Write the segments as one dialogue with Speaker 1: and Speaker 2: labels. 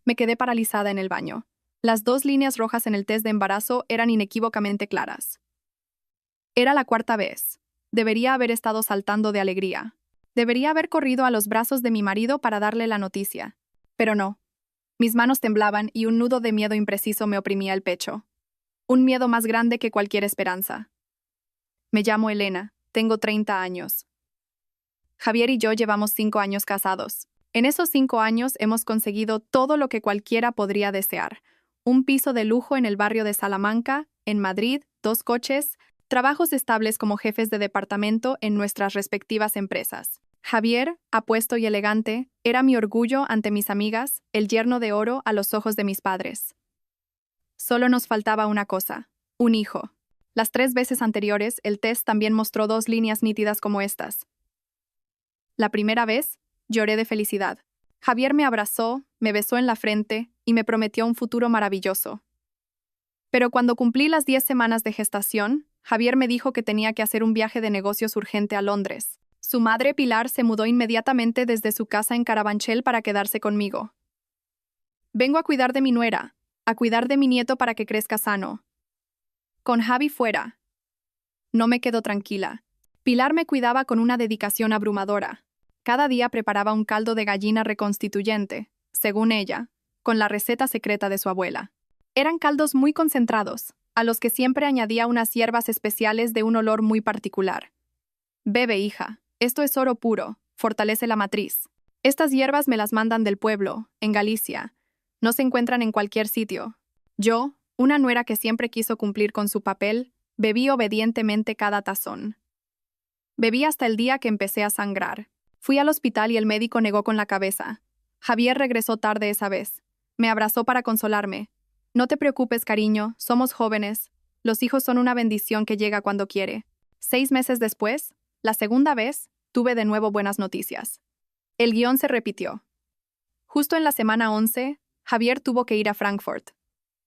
Speaker 1: Me quedé paralizada en el baño. Las 2 líneas rojas en el test de embarazo eran inequívocamente claras. Era la 4ª vez. Debería haber estado saltando de alegría. Debería haber corrido a los brazos de mi marido para darle la noticia. Pero no. Mis manos temblaban y un nudo de miedo impreciso me oprimía el pecho. Un miedo más grande que cualquier esperanza. Me llamo Elena, tengo 30 años. Javier y yo llevamos 5 años casados. En esos 5 años hemos conseguido todo lo que cualquiera podría desear. Un piso de lujo en el barrio de Salamanca, en Madrid, 2 coches, trabajos estables como jefes de departamento en nuestras respectivas empresas. Javier, apuesto y elegante, era mi orgullo ante mis amigas, el yerno de oro a los ojos de mis padres. Solo nos faltaba una cosa, un hijo. Las 3 veces anteriores, el test también mostró 2 líneas nítidas como estas. La primera vez, lloré de felicidad. Javier me abrazó, me besó en la frente y me prometió un futuro maravilloso. Pero cuando cumplí las 10 semanas de gestación, Javier me dijo que tenía que hacer un viaje de negocios urgente a Londres. Su madre Pilar se mudó inmediatamente desde su casa en Carabanchel para quedarse conmigo. Vengo a cuidar de mi nuera, a cuidar de mi nieto para que crezca sano. Con Javi fuera. No me quedo tranquila. Pilar me cuidaba con una dedicación abrumadora. Cada día preparaba un caldo de gallina reconstituyente, según ella, con la receta secreta de su abuela. Eran caldos muy concentrados, a los que siempre añadía unas hierbas especiales de un olor muy particular. Bebe, hija, esto es oro puro, fortalece la matriz. Estas hierbas me las mandan del pueblo, en Galicia. No se encuentran en cualquier sitio. Yo, una nuera que siempre quiso cumplir con su papel, bebí obedientemente cada tazón. Bebí hasta el día que empecé a sangrar. Fui al hospital y el médico negó con la cabeza. Javier regresó tarde esa vez. Me abrazó para consolarme. No te preocupes, cariño, somos jóvenes. Los hijos son una bendición que llega cuando quiere. 6 meses después, la segunda vez, tuve de nuevo buenas noticias. El guión se repitió. Justo en la semana 11, Javier tuvo que ir a Frankfurt.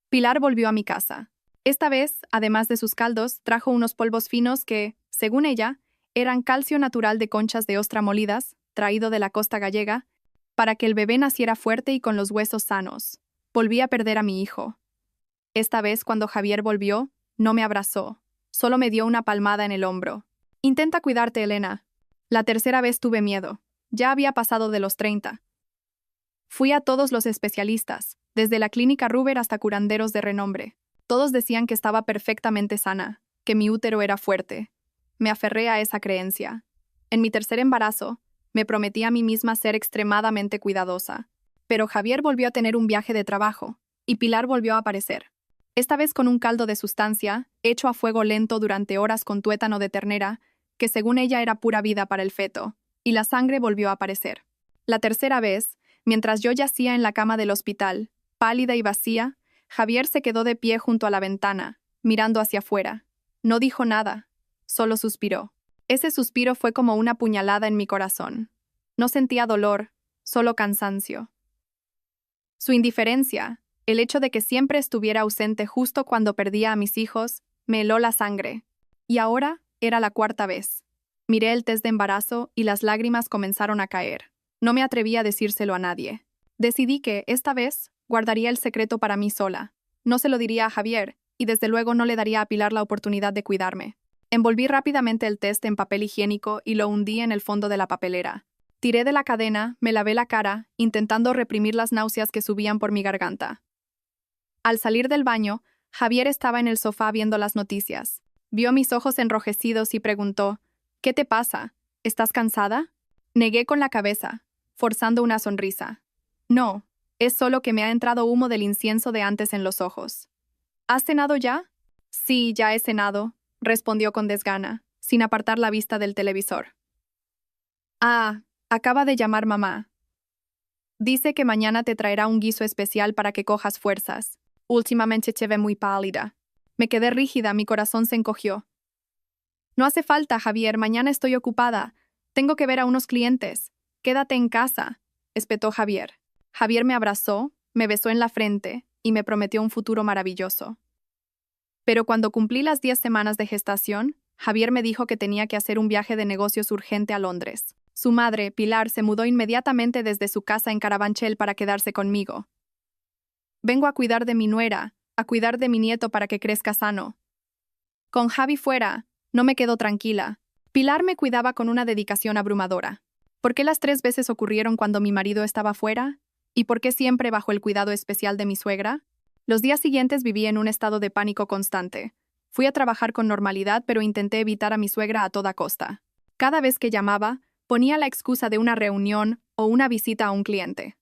Speaker 1: Pilar volvió a mi casa. Esta vez, además de sus caldos, trajo unos polvos finos que, según ella, eran calcio natural de conchas de ostra molidas, traído de la costa gallega, para que el bebé naciera fuerte y con los huesos sanos. Volví a perder a mi hijo. Esta vez, cuando Javier volvió, no me abrazó, solo me dio una palmada en el hombro. Intenta cuidarte, Elena. La tercera vez tuve miedo. Ya había pasado de los 30. Fui a todos los especialistas, desde la clínica Ruber hasta curanderos de renombre. Todos decían que estaba perfectamente sana, que mi útero era fuerte. Me aferré a esa creencia. En mi tercer embarazo, me prometí a mí misma ser extremadamente cuidadosa. Pero Javier volvió a tener un viaje de trabajo, y Pilar volvió a aparecer. Esta vez con un caldo de sustancia, hecho a fuego lento durante horas con tuétano de ternera, que según ella era pura vida para el feto, y la sangre volvió a aparecer. La tercera vez, mientras yo yacía en la cama del hospital, pálida y vacía, Javier se quedó de pie junto a la ventana, mirando hacia afuera. No dijo nada. Solo suspiró. Ese suspiro fue como una puñalada en mi corazón. No sentía dolor, solo cansancio. Su indiferencia, el hecho de que siempre estuviera ausente justo cuando perdía a mis hijos, me heló la sangre. Y ahora era la 4ª vez. Miré el test de embarazo y las lágrimas comenzaron a caer. No me atreví a decírselo a nadie. Decidí que, esta vez, guardaría el secreto para mí sola. No se lo diría a Javier, y desde luego no le daría a Pilar la oportunidad de cuidarme. Envolví rápidamente el test en papel higiénico y lo hundí en el fondo de la papelera. Tiré de la cadena, me lavé la cara, intentando reprimir las náuseas que subían por mi garganta. Al salir del baño, Javier estaba en el sofá viendo las noticias. Vio mis ojos enrojecidos y preguntó, ¿qué te pasa? ¿Estás cansada? Negué con la cabeza, forzando una sonrisa. No, es solo que me ha entrado humo del incienso de antes en los ojos. ¿Has cenado ya? Sí, ya he cenado, respondió con desgana, sin apartar la vista del televisor. Ah, acaba de llamar mamá. Dice que mañana te traerá un guiso especial para que cojas fuerzas. Últimamente te ve muy pálida. Me quedé rígida, mi corazón se encogió. No hace falta, Javier, mañana estoy ocupada. Tengo que ver a unos clientes. Quédate en casa, espetó Javier. Javier me abrazó, me besó en la frente y me prometió un futuro maravilloso. Pero cuando cumplí las 10 semanas de gestación, Javier me dijo que tenía que hacer un viaje de negocios urgente a Londres. Su madre, Pilar, se mudó inmediatamente desde su casa en Carabanchel para quedarse conmigo. Vengo a cuidar de mi nuera, a cuidar de mi nieto para que crezca sano. Con Javi fuera, no me quedo tranquila. Pilar me cuidaba con una dedicación abrumadora. ¿Por qué las 3 veces ocurrieron cuando mi marido estaba fuera? ¿Y por qué siempre bajo el cuidado especial de mi suegra? Los días siguientes viví en un estado de pánico constante. Fui a trabajar con normalidad, pero intenté evitar a mi suegra a toda costa. Cada vez que llamaba, ponía la excusa de una reunión o una visita a un cliente.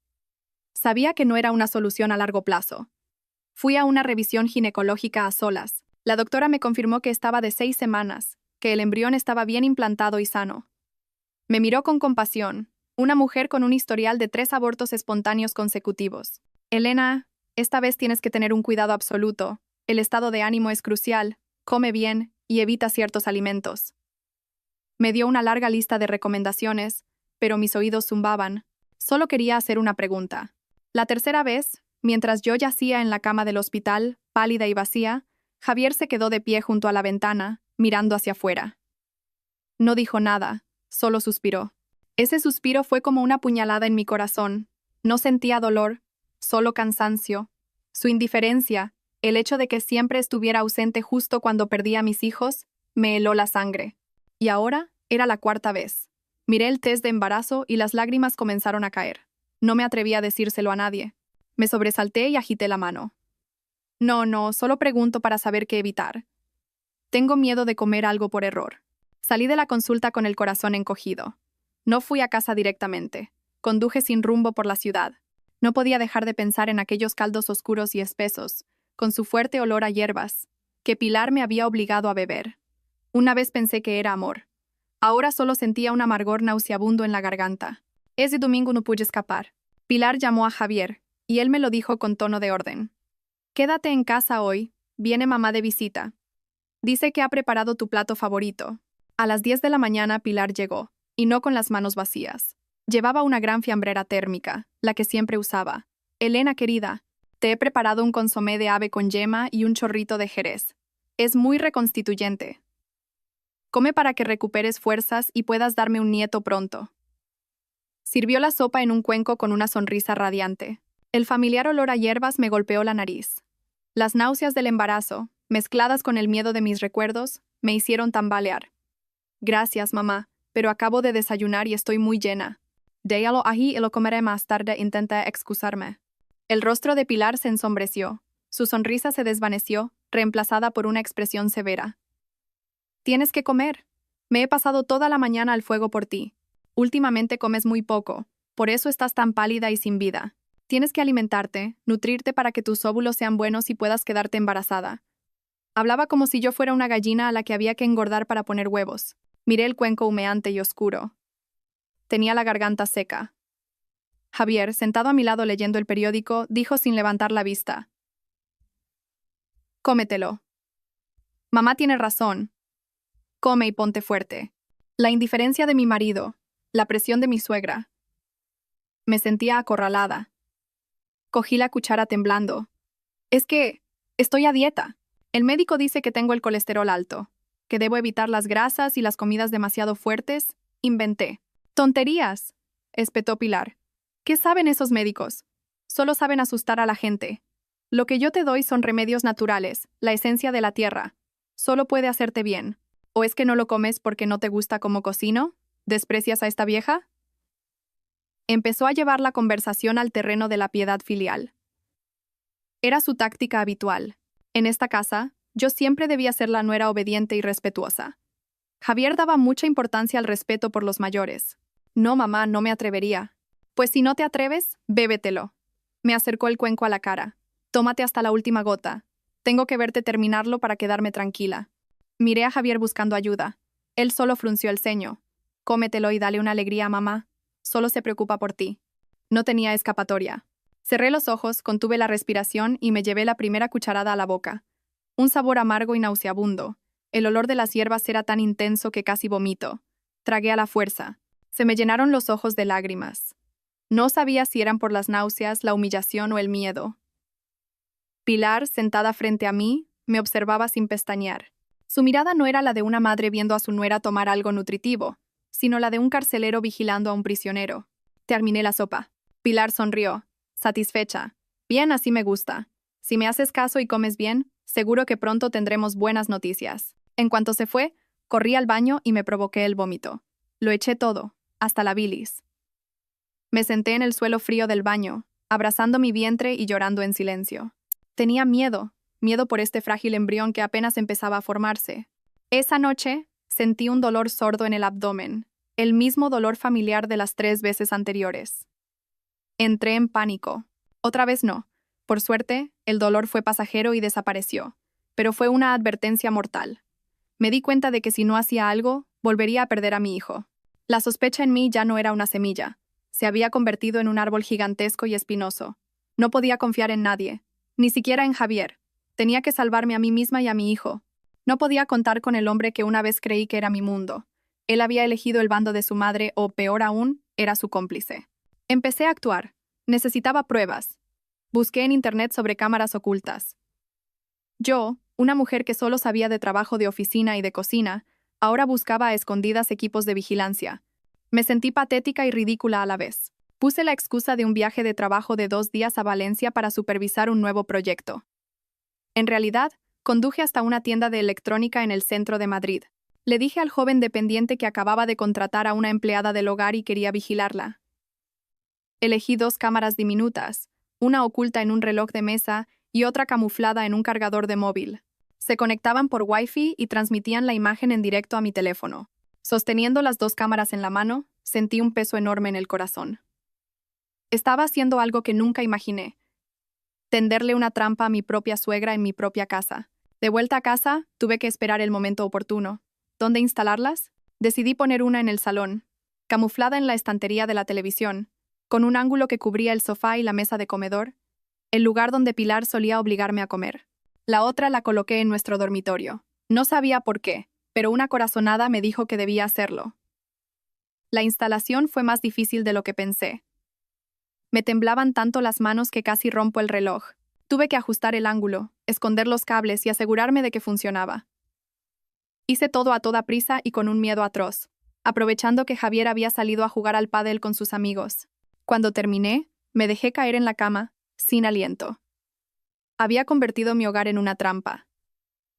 Speaker 1: Sabía que no era una solución a largo plazo. Fui a una revisión ginecológica a solas. La doctora me confirmó que estaba de 6 semanas, que el embrión estaba bien implantado y sano. Me miró con compasión, una mujer con un historial de 3 abortos espontáneos consecutivos. Elena, esta vez tienes que tener un cuidado absoluto. El estado de ánimo es crucial, come bien y evita ciertos alimentos. Me dio una larga lista de recomendaciones, pero mis oídos zumbaban. Solo quería hacer una pregunta. La tercera vez, mientras yo yacía en la cama del hospital, pálida y vacía, Javier se quedó de pie junto a la ventana, mirando hacia afuera. No dijo nada, solo suspiró. Ese suspiro fue como una puñalada en mi corazón. No sentía dolor, solo cansancio. Su indiferencia, el hecho de que siempre estuviera ausente justo cuando perdí a mis hijos, me heló la sangre. Y ahora era la 4ª vez. Miré el test de embarazo y las lágrimas comenzaron a caer. No me atreví a decírselo a nadie. Me sobresalté y agité la mano. No, solo pregunto para saber qué evitar. Tengo miedo de comer algo por error. Salí de la consulta con el corazón encogido. No fui a casa directamente. Conduje sin rumbo por la ciudad. No podía dejar de pensar en aquellos caldos oscuros y espesos, con su fuerte olor a hierbas, que Pilar me había obligado a beber. Una vez pensé que era amor. Ahora solo sentía un amargor nauseabundo en la garganta. Ese domingo no pude escapar. Pilar llamó a Javier, y él me lo dijo con tono de orden. Quédate en casa hoy, viene mamá de visita. Dice que ha preparado tu plato favorito. A las 10 de la mañana Pilar llegó, y no con las manos vacías. Llevaba una gran fiambrera térmica, la que siempre usaba. Elena querida, te he preparado un consomé de ave con yema y un chorrito de jerez. Es muy reconstituyente. Come para que recuperes fuerzas y puedas darme un nieto pronto. Sirvió la sopa en un cuenco con una sonrisa radiante. El familiar olor a hierbas me golpeó la nariz. Las náuseas del embarazo, mezcladas con el miedo de mis recuerdos, me hicieron tambalear. Gracias, mamá, pero acabo de desayunar y estoy muy llena. Déjalo ahí y lo comeré más tarde, intenté excusarme. El rostro de Pilar se ensombreció. Su sonrisa se desvaneció, reemplazada por una expresión severa. Tienes que comer. Me he pasado toda la mañana al fuego por ti. Últimamente comes muy poco, por eso estás tan pálida y sin vida. Tienes que alimentarte, nutrirte para que tus óvulos sean buenos y puedas quedarte embarazada. Hablaba como si yo fuera una gallina a la que había que engordar para poner huevos. Miré el cuenco humeante y oscuro. Tenía la garganta seca. Javier, sentado a mi lado leyendo el periódico, dijo sin levantar la vista. Cómetelo. Mamá tiene razón. Come y ponte fuerte. La indiferencia de mi marido, la presión de mi suegra. Me sentía acorralada. Cogí la cuchara temblando. Es que estoy a dieta. El médico dice que tengo el colesterol alto, que debo evitar las grasas y las comidas demasiado fuertes. Inventé. ¡Tonterías!, espetó Pilar. ¿Qué saben esos médicos? Solo saben asustar a la gente. Lo que yo te doy son remedios naturales, la esencia de la tierra. Solo puede hacerte bien. ¿O es que no lo comes porque no te gusta cómo cocino? ¿Desprecias a esta vieja? Empezó a llevar la conversación al terreno de la piedad filial. Era su táctica habitual. En esta casa, yo siempre debía ser la nuera obediente y respetuosa. Javier daba mucha importancia al respeto por los mayores. No, mamá, no me atrevería. Pues si no te atreves, bébetelo. Me acercó el cuenco a la cara. Tómate hasta la última gota. Tengo que verte terminarlo para quedarme tranquila. Miré a Javier buscando ayuda. Él solo frunció el ceño. Cómetelo y dale una alegría a mamá. Solo se preocupa por ti. No tenía escapatoria. Cerré los ojos, contuve la respiración y me llevé la primera cucharada a la boca. Un sabor amargo y nauseabundo. El olor de las hierbas era tan intenso que casi vomito. Tragué a la fuerza. Se me llenaron los ojos de lágrimas. No sabía si eran por las náuseas, la humillación o el miedo. Pilar, sentada frente a mí, me observaba sin pestañear. Su mirada no era la de una madre viendo a su nuera tomar algo nutritivo, sino la de un carcelero vigilando a un prisionero. Terminé la sopa. Pilar sonrió, satisfecha. Bien, así me gusta. Si me haces caso y comes bien, seguro que pronto tendremos buenas noticias. En cuanto se fue, corrí al baño y me provoqué el vómito. Lo eché todo, hasta la bilis. Me senté en el suelo frío del baño, abrazando mi vientre y llorando en silencio. Tenía miedo por este frágil embrión que apenas empezaba a formarse. Esa noche, sentí un dolor sordo en el abdomen, el mismo dolor familiar de las 3 veces anteriores. Entré en pánico. Otra vez no. Por suerte, el dolor fue pasajero y desapareció, pero fue una advertencia mortal. Me di cuenta de que si no hacía algo, volvería a perder a mi hijo. La sospecha en mí ya no era una semilla. Se había convertido en un árbol gigantesco y espinoso. No podía confiar en nadie, ni siquiera en Javier. Tenía que salvarme a mí misma y a mi hijo. No podía contar con el hombre que una vez creí que era mi mundo. Él había elegido el bando de su madre o, peor aún, era su cómplice. Empecé a actuar. Necesitaba pruebas. Busqué en internet sobre cámaras ocultas. Yo, una mujer que solo sabía de trabajo de oficina y de cocina, ahora buscaba a escondidas equipos de vigilancia. Me sentí patética y ridícula a la vez. Puse la excusa de un viaje de trabajo de 2 días a Valencia para supervisar un nuevo proyecto. En realidad, conduje hasta una tienda de electrónica en el centro de Madrid. Le dije al joven dependiente que acababa de contratar a una empleada del hogar y quería vigilarla. Elegí 2 cámaras diminutas, una oculta en un reloj de mesa y otra camuflada en un cargador de móvil. Se conectaban por Wi-Fi y transmitían la imagen en directo a mi teléfono. Sosteniendo las 2 cámaras en la mano, sentí un peso enorme en el corazón. Estaba haciendo algo que nunca imaginé. Tenderle una trampa a mi propia suegra en mi propia casa. De vuelta a casa, tuve que esperar el momento oportuno. ¿Dónde instalarlas? Decidí poner una en el salón, camuflada en la estantería de la televisión, con un ángulo que cubría el sofá y la mesa de comedor, el lugar donde Pilar solía obligarme a comer. La otra la coloqué en nuestro dormitorio. No sabía por qué, pero una corazonada me dijo que debía hacerlo. La instalación fue más difícil de lo que pensé. Me temblaban tanto las manos que casi rompo el reloj. Tuve que ajustar el ángulo, esconder los cables y asegurarme de que funcionaba. Hice todo a toda prisa y con un miedo atroz, aprovechando que Javier había salido a jugar al pádel con sus amigos. Cuando terminé, me dejé caer en la cama, sin aliento. Había convertido mi hogar en una trampa.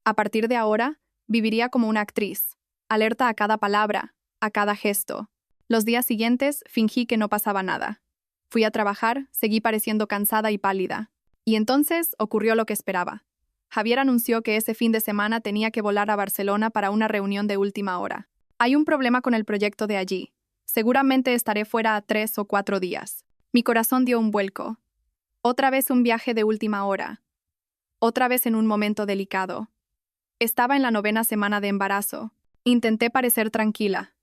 Speaker 1: A partir de ahora, viviría como una actriz, alerta a cada palabra, a cada gesto. Los días siguientes fingí que no pasaba nada. Fui a trabajar, seguí pareciendo cansada y pálida. Y entonces ocurrió lo que esperaba. Javier anunció que ese fin de semana tenía que volar a Barcelona para una reunión de última hora. Hay un problema con el proyecto de allí. Seguramente estaré fuera 3 o 4 días. Mi corazón dio un vuelco. Otra vez un viaje de última hora. Otra vez en un momento delicado. Estaba en la 9ª semana de embarazo. Intenté parecer tranquila.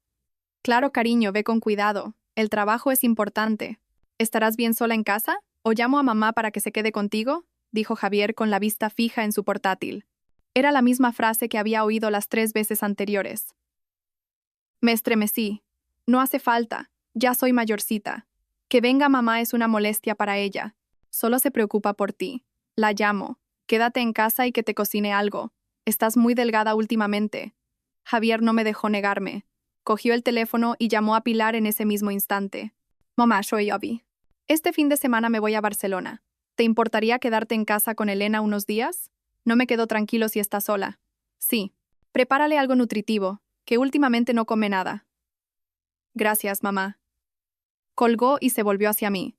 Speaker 1: Claro, cariño, ve con cuidado. El trabajo es importante. ¿Estarás bien sola en casa? ¿O llamo a mamá para que se quede contigo?, dijo Javier con la vista fija en su portátil. Era la misma frase que había oído las 3 veces anteriores. Me estremecí. No hace falta. Ya soy mayorcita. Que venga mamá es una molestia para ella. Solo se preocupa por ti. La llamo. Quédate en casa y que te cocine algo. Estás muy delgada últimamente. Javier no me dejó negarme. Cogió el teléfono y llamó a Pilar en ese mismo instante. Mamá, soy Abby. Este fin de semana me voy a Barcelona. ¿Te importaría quedarte en casa con Elena unos días? No me quedo tranquilo si está sola. Sí. Prepárale algo nutritivo, que últimamente no come nada. Gracias, mamá. Colgó y se volvió hacia mí.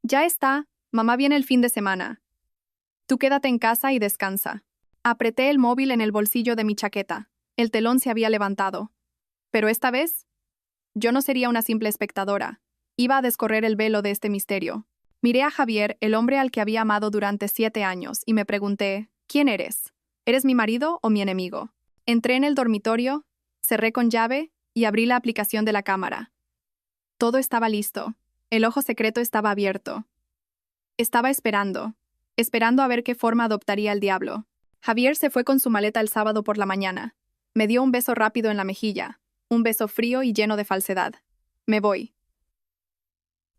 Speaker 1: Ya está, mamá viene el fin de semana. Tú quédate en casa y descansa. Apreté el móvil en el bolsillo de mi chaqueta. El telón se había levantado. Pero esta vez, yo no sería una simple espectadora. Iba a descorrer el velo de este misterio. Miré a Javier, el hombre al que había amado durante 7 años, y me pregunté, ¿quién eres? ¿Eres mi marido o mi enemigo? Entré en el dormitorio, cerré con llave y abrí la aplicación de la cámara. Todo estaba listo. El ojo secreto estaba abierto. Estaba esperando a ver qué forma adoptaría el diablo. Javier se fue con su maleta el sábado por la mañana. Me dio un beso rápido en la mejilla, un beso frío y lleno de falsedad. Me voy.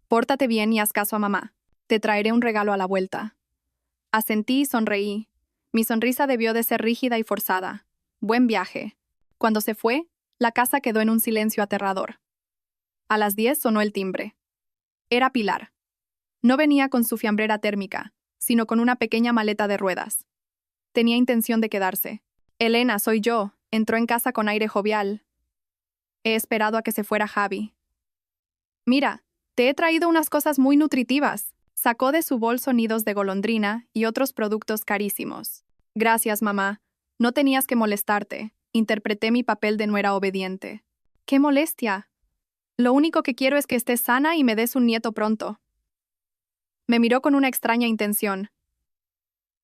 Speaker 1: Pórtate bien y haz caso a mamá. Te traeré un regalo a la vuelta. Asentí y sonreí. Mi sonrisa debió de ser rígida y forzada. Buen viaje. Cuando se fue, la casa quedó en un silencio aterrador. A las 10 sonó el timbre. Era Pilar. No venía con su fiambrera térmica, sino con una pequeña maleta de ruedas. Tenía intención de quedarse. Elena, soy yo. Entró en casa con aire jovial. He esperado a que se fuera Javi. Mira, te he traído unas cosas muy nutritivas. Sacó de su bolso nidos de golondrina y otros productos carísimos. Gracias, mamá. No tenías que molestarte. Interpreté mi papel de nuera obediente. ¡Qué molestia! Lo único que quiero es que estés sana y me des un nieto pronto. Me miró con una extraña intención.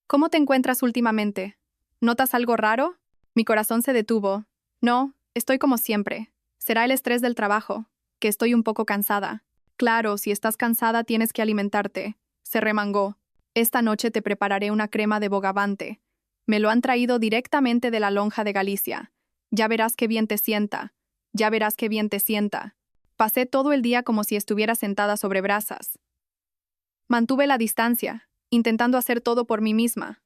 Speaker 1: ¿Cómo te encuentras últimamente? ¿Notas algo raro? Mi corazón se detuvo. No, estoy como siempre. Será el estrés del trabajo, que estoy un poco cansada. Claro, si estás cansada tienes que alimentarte. Se remangó. Esta noche te prepararé una crema de bogavante. Me lo han traído directamente de la lonja de Galicia. Ya verás qué bien te sienta. Ya verás qué bien te sienta. Pasé todo el día como si estuviera sentada sobre brasas. Mantuve la distancia, intentando hacer todo por mí misma.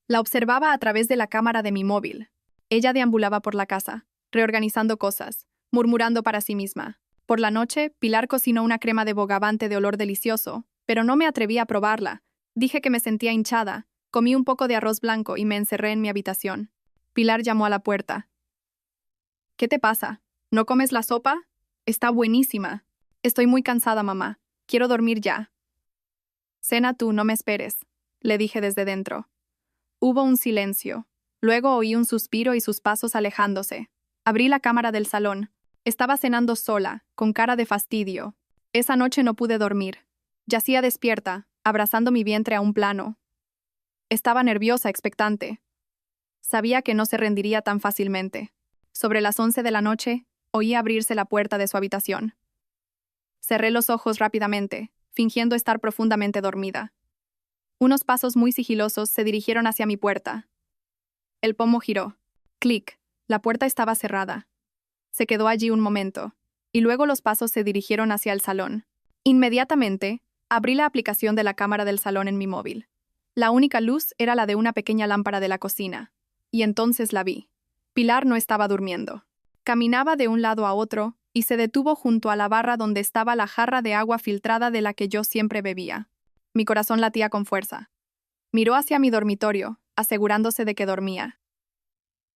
Speaker 1: La observaba a través de la cámara de mi móvil. Ella deambulaba por la casa, reorganizando cosas, murmurando para sí misma. Por la noche, Pilar cocinó una crema de bogavante de olor delicioso, pero no me atreví a probarla. Dije que me sentía hinchada, comí un poco de arroz blanco y me encerré en mi habitación. Pilar llamó a la puerta. ¿Qué te pasa? ¿No comes la sopa? Está buenísima. Estoy muy cansada, mamá. Quiero dormir ya. Cena tú, no me esperes, le dije desde dentro. Hubo un silencio. Luego oí un suspiro y sus pasos alejándose. Abrí la cámara del salón. Estaba cenando sola, con cara de fastidio. Esa noche no pude dormir. Yacía despierta, abrazando mi vientre a un plano. Estaba nerviosa, expectante. Sabía que no se rendiría tan fácilmente. Sobre las 11 de la noche, oí abrirse la puerta de su habitación. Cerré los ojos rápidamente, fingiendo estar profundamente dormida. Unos pasos muy sigilosos se dirigieron hacia mi puerta. El pomo giró. Clic. La puerta estaba cerrada. Se quedó allí un momento, y luego los pasos se dirigieron hacia el salón. Inmediatamente, abrí la aplicación de la cámara del salón en mi móvil. La única luz era la de una pequeña lámpara de la cocina, y entonces la vi. Pilar no estaba durmiendo. Caminaba de un lado a otro, y se detuvo junto a la barra donde estaba la jarra de agua filtrada de la que yo siempre bebía. Mi corazón latía con fuerza. Miró hacia mi dormitorio, asegurándose de que dormía.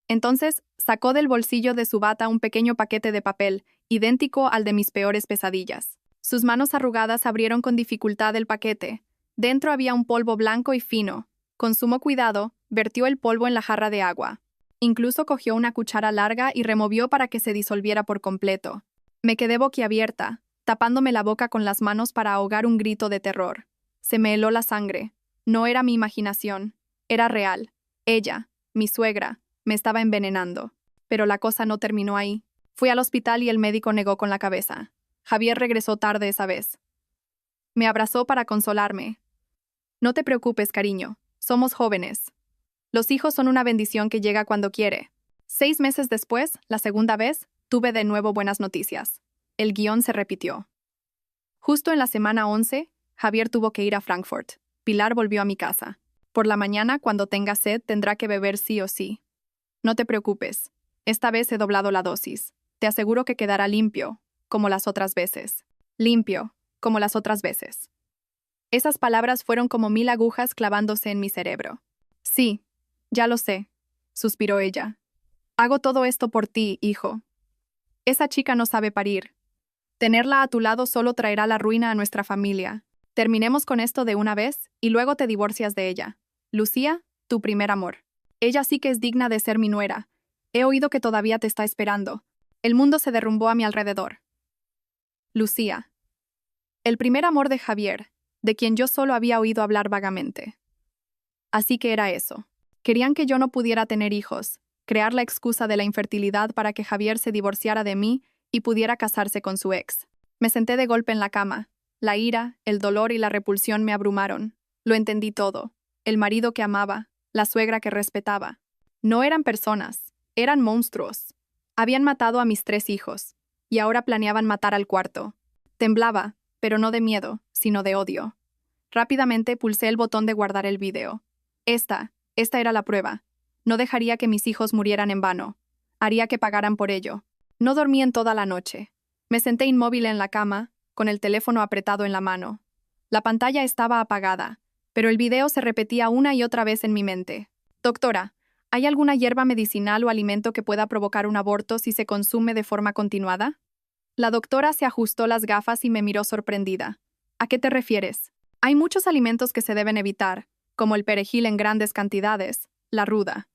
Speaker 1: Entonces, sacó del bolsillo de su bata un pequeño paquete de papel, idéntico al de mis peores pesadillas. Sus manos arrugadas abrieron con dificultad el paquete. Dentro había un polvo blanco y fino. Con sumo cuidado, vertió el polvo en la jarra de agua. Incluso cogió una cuchara larga y removió para que se disolviera por completo. Me quedé boquiabierta, tapándome la boca con las manos para ahogar un grito de terror. Se me heló la sangre. No era mi imaginación. Era real. Ella, mi suegra, me estaba envenenando. Pero la cosa no terminó ahí. Fui al hospital y el médico negó con la cabeza. Javier regresó tarde esa vez. Me abrazó para consolarme. No te preocupes, cariño. Somos jóvenes. Los hijos son una bendición que llega cuando quiere. 6 meses después, la segunda vez, tuve de nuevo buenas noticias. El guión se repitió. Justo en la semana 11, Javier tuvo que ir a Frankfurt. Pilar volvió a mi casa. Por la mañana, cuando tenga sed, tendrá que beber sí o sí. No te preocupes. Esta vez he doblado la dosis. Te aseguro que quedará limpio, como las otras veces. Limpio, como las otras veces. Esas palabras fueron como 1000 agujas clavándose en mi cerebro. Sí, ya lo sé, suspiró ella. Hago todo esto por ti, hijo. Esa chica no sabe parir. Tenerla a tu lado solo traerá la ruina a nuestra familia. Terminemos con esto de una vez y luego te divorcias de ella. Lucía, tu primer amor. Ella sí que es digna de ser mi nuera. He oído que todavía te está esperando. El mundo se derrumbó a mi alrededor. Lucía. El primer amor de Javier, de quien yo solo había oído hablar vagamente. Así que era eso. Querían que yo no pudiera tener hijos, crear la excusa de la infertilidad para que Javier se divorciara de mí y pudiera casarse con su ex. Me senté de golpe en la cama. La ira, el dolor y la repulsión me abrumaron. Lo entendí todo. El marido que amaba, la suegra que respetaba. No eran personas, eran monstruos. Habían matado a mis 3 hijos, y ahora planeaban matar al cuarto. Temblaba, pero no de miedo, sino de odio. Rápidamente pulsé el botón de guardar el vídeo. Esta era la prueba. No dejaría que mis hijos murieran en vano. Haría que pagaran por ello. No dormí en toda la noche. Me senté inmóvil en la cama, con el teléfono apretado en la mano. La pantalla estaba apagada, pero el video se repetía una y otra vez en mi mente. Doctora, ¿hay alguna hierba medicinal o alimento que pueda provocar un aborto si se consume de forma continuada? La doctora se ajustó las gafas y me miró sorprendida. ¿A qué te refieres? Hay muchos alimentos que se deben evitar, como el perejil en grandes cantidades, la ruda.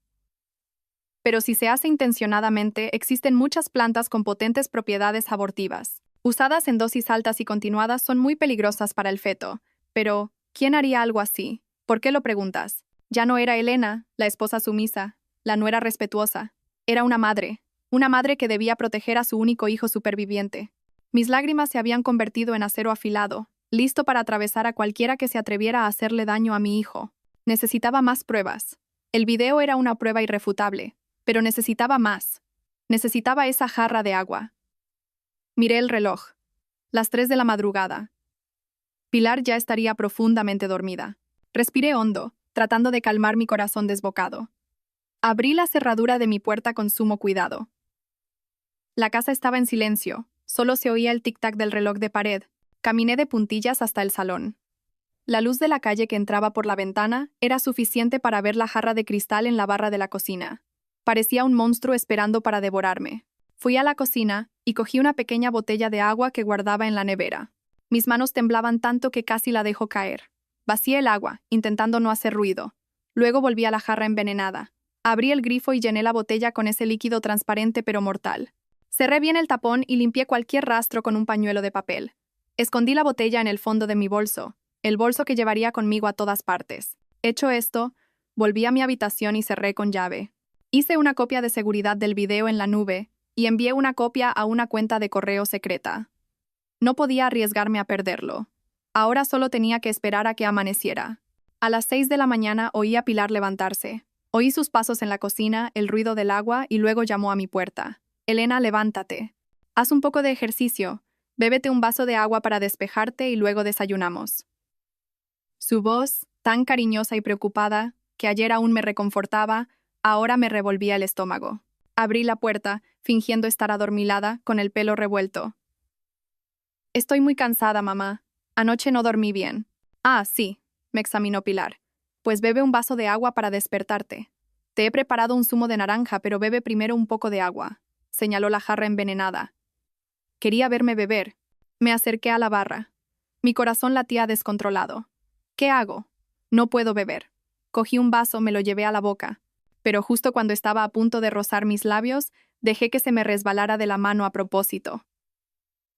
Speaker 1: Pero si se hace intencionadamente, existen muchas plantas con potentes propiedades abortivas. Usadas en dosis altas y continuadas son muy peligrosas para el feto. Pero, ¿quién haría algo así? ¿Por qué lo preguntas? Ya no era Elena, la esposa sumisa, la nuera respetuosa. Era una madre que debía proteger a su único hijo superviviente. Mis lágrimas se habían convertido en acero afilado, listo para atravesar a cualquiera que se atreviera a hacerle daño a mi hijo. Necesitaba más pruebas. El video era una prueba irrefutable, pero necesitaba más. Necesitaba esa jarra de agua. Miré el reloj. Las 3 de la madrugada. Pilar ya estaría profundamente dormida. Respiré hondo, tratando de calmar mi corazón desbocado. Abrí la cerradura de mi puerta con sumo cuidado. La casa estaba en silencio, solo se oía el tic-tac del reloj de pared. Caminé de puntillas hasta el salón. La luz de la calle que entraba por la ventana era suficiente para ver la jarra de cristal en la barra de la cocina. Parecía un monstruo esperando para devorarme. Fui a la cocina y cogí una pequeña botella de agua que guardaba en la nevera. Mis manos temblaban tanto que casi la dejó caer. Vacié el agua, intentando no hacer ruido. Luego volví a la jarra envenenada. Abrí el grifo y llené la botella con ese líquido transparente pero mortal. Cerré bien el tapón y limpié cualquier rastro con un pañuelo de papel. Escondí la botella en el fondo de mi bolso, el bolso que llevaría conmigo a todas partes. Hecho esto, volví a mi habitación y cerré con llave. Hice una copia de seguridad del video en la nube y envié una copia a una cuenta de correo secreta. No podía arriesgarme a perderlo. Ahora solo tenía que esperar a que amaneciera. A las 6 de la mañana oí a Pilar levantarse. Oí sus pasos en la cocina, el ruido del agua y luego llamó a mi puerta. Elena, levántate. Haz un poco de ejercicio. Bébete un vaso de agua para despejarte y luego desayunamos. Su voz, tan cariñosa y preocupada, que ayer aún me reconfortaba, ahora me revolvía el estómago. Abrí la puerta, fingiendo estar adormilada, con el pelo revuelto. Estoy muy cansada, mamá. Anoche no dormí bien. Ah, sí, me examinó Pilar. Pues bebe un vaso de agua para despertarte. Te he preparado un zumo de naranja, pero bebe primero un poco de agua, señaló la jarra envenenada. Quería verme beber. Me acerqué a la barra. Mi corazón latía descontrolado. ¿Qué hago? No puedo beber. Cogí un vaso, me lo llevé a la boca. Pero justo cuando estaba a punto de rozar mis labios, dejé que se me resbalara de la mano a propósito.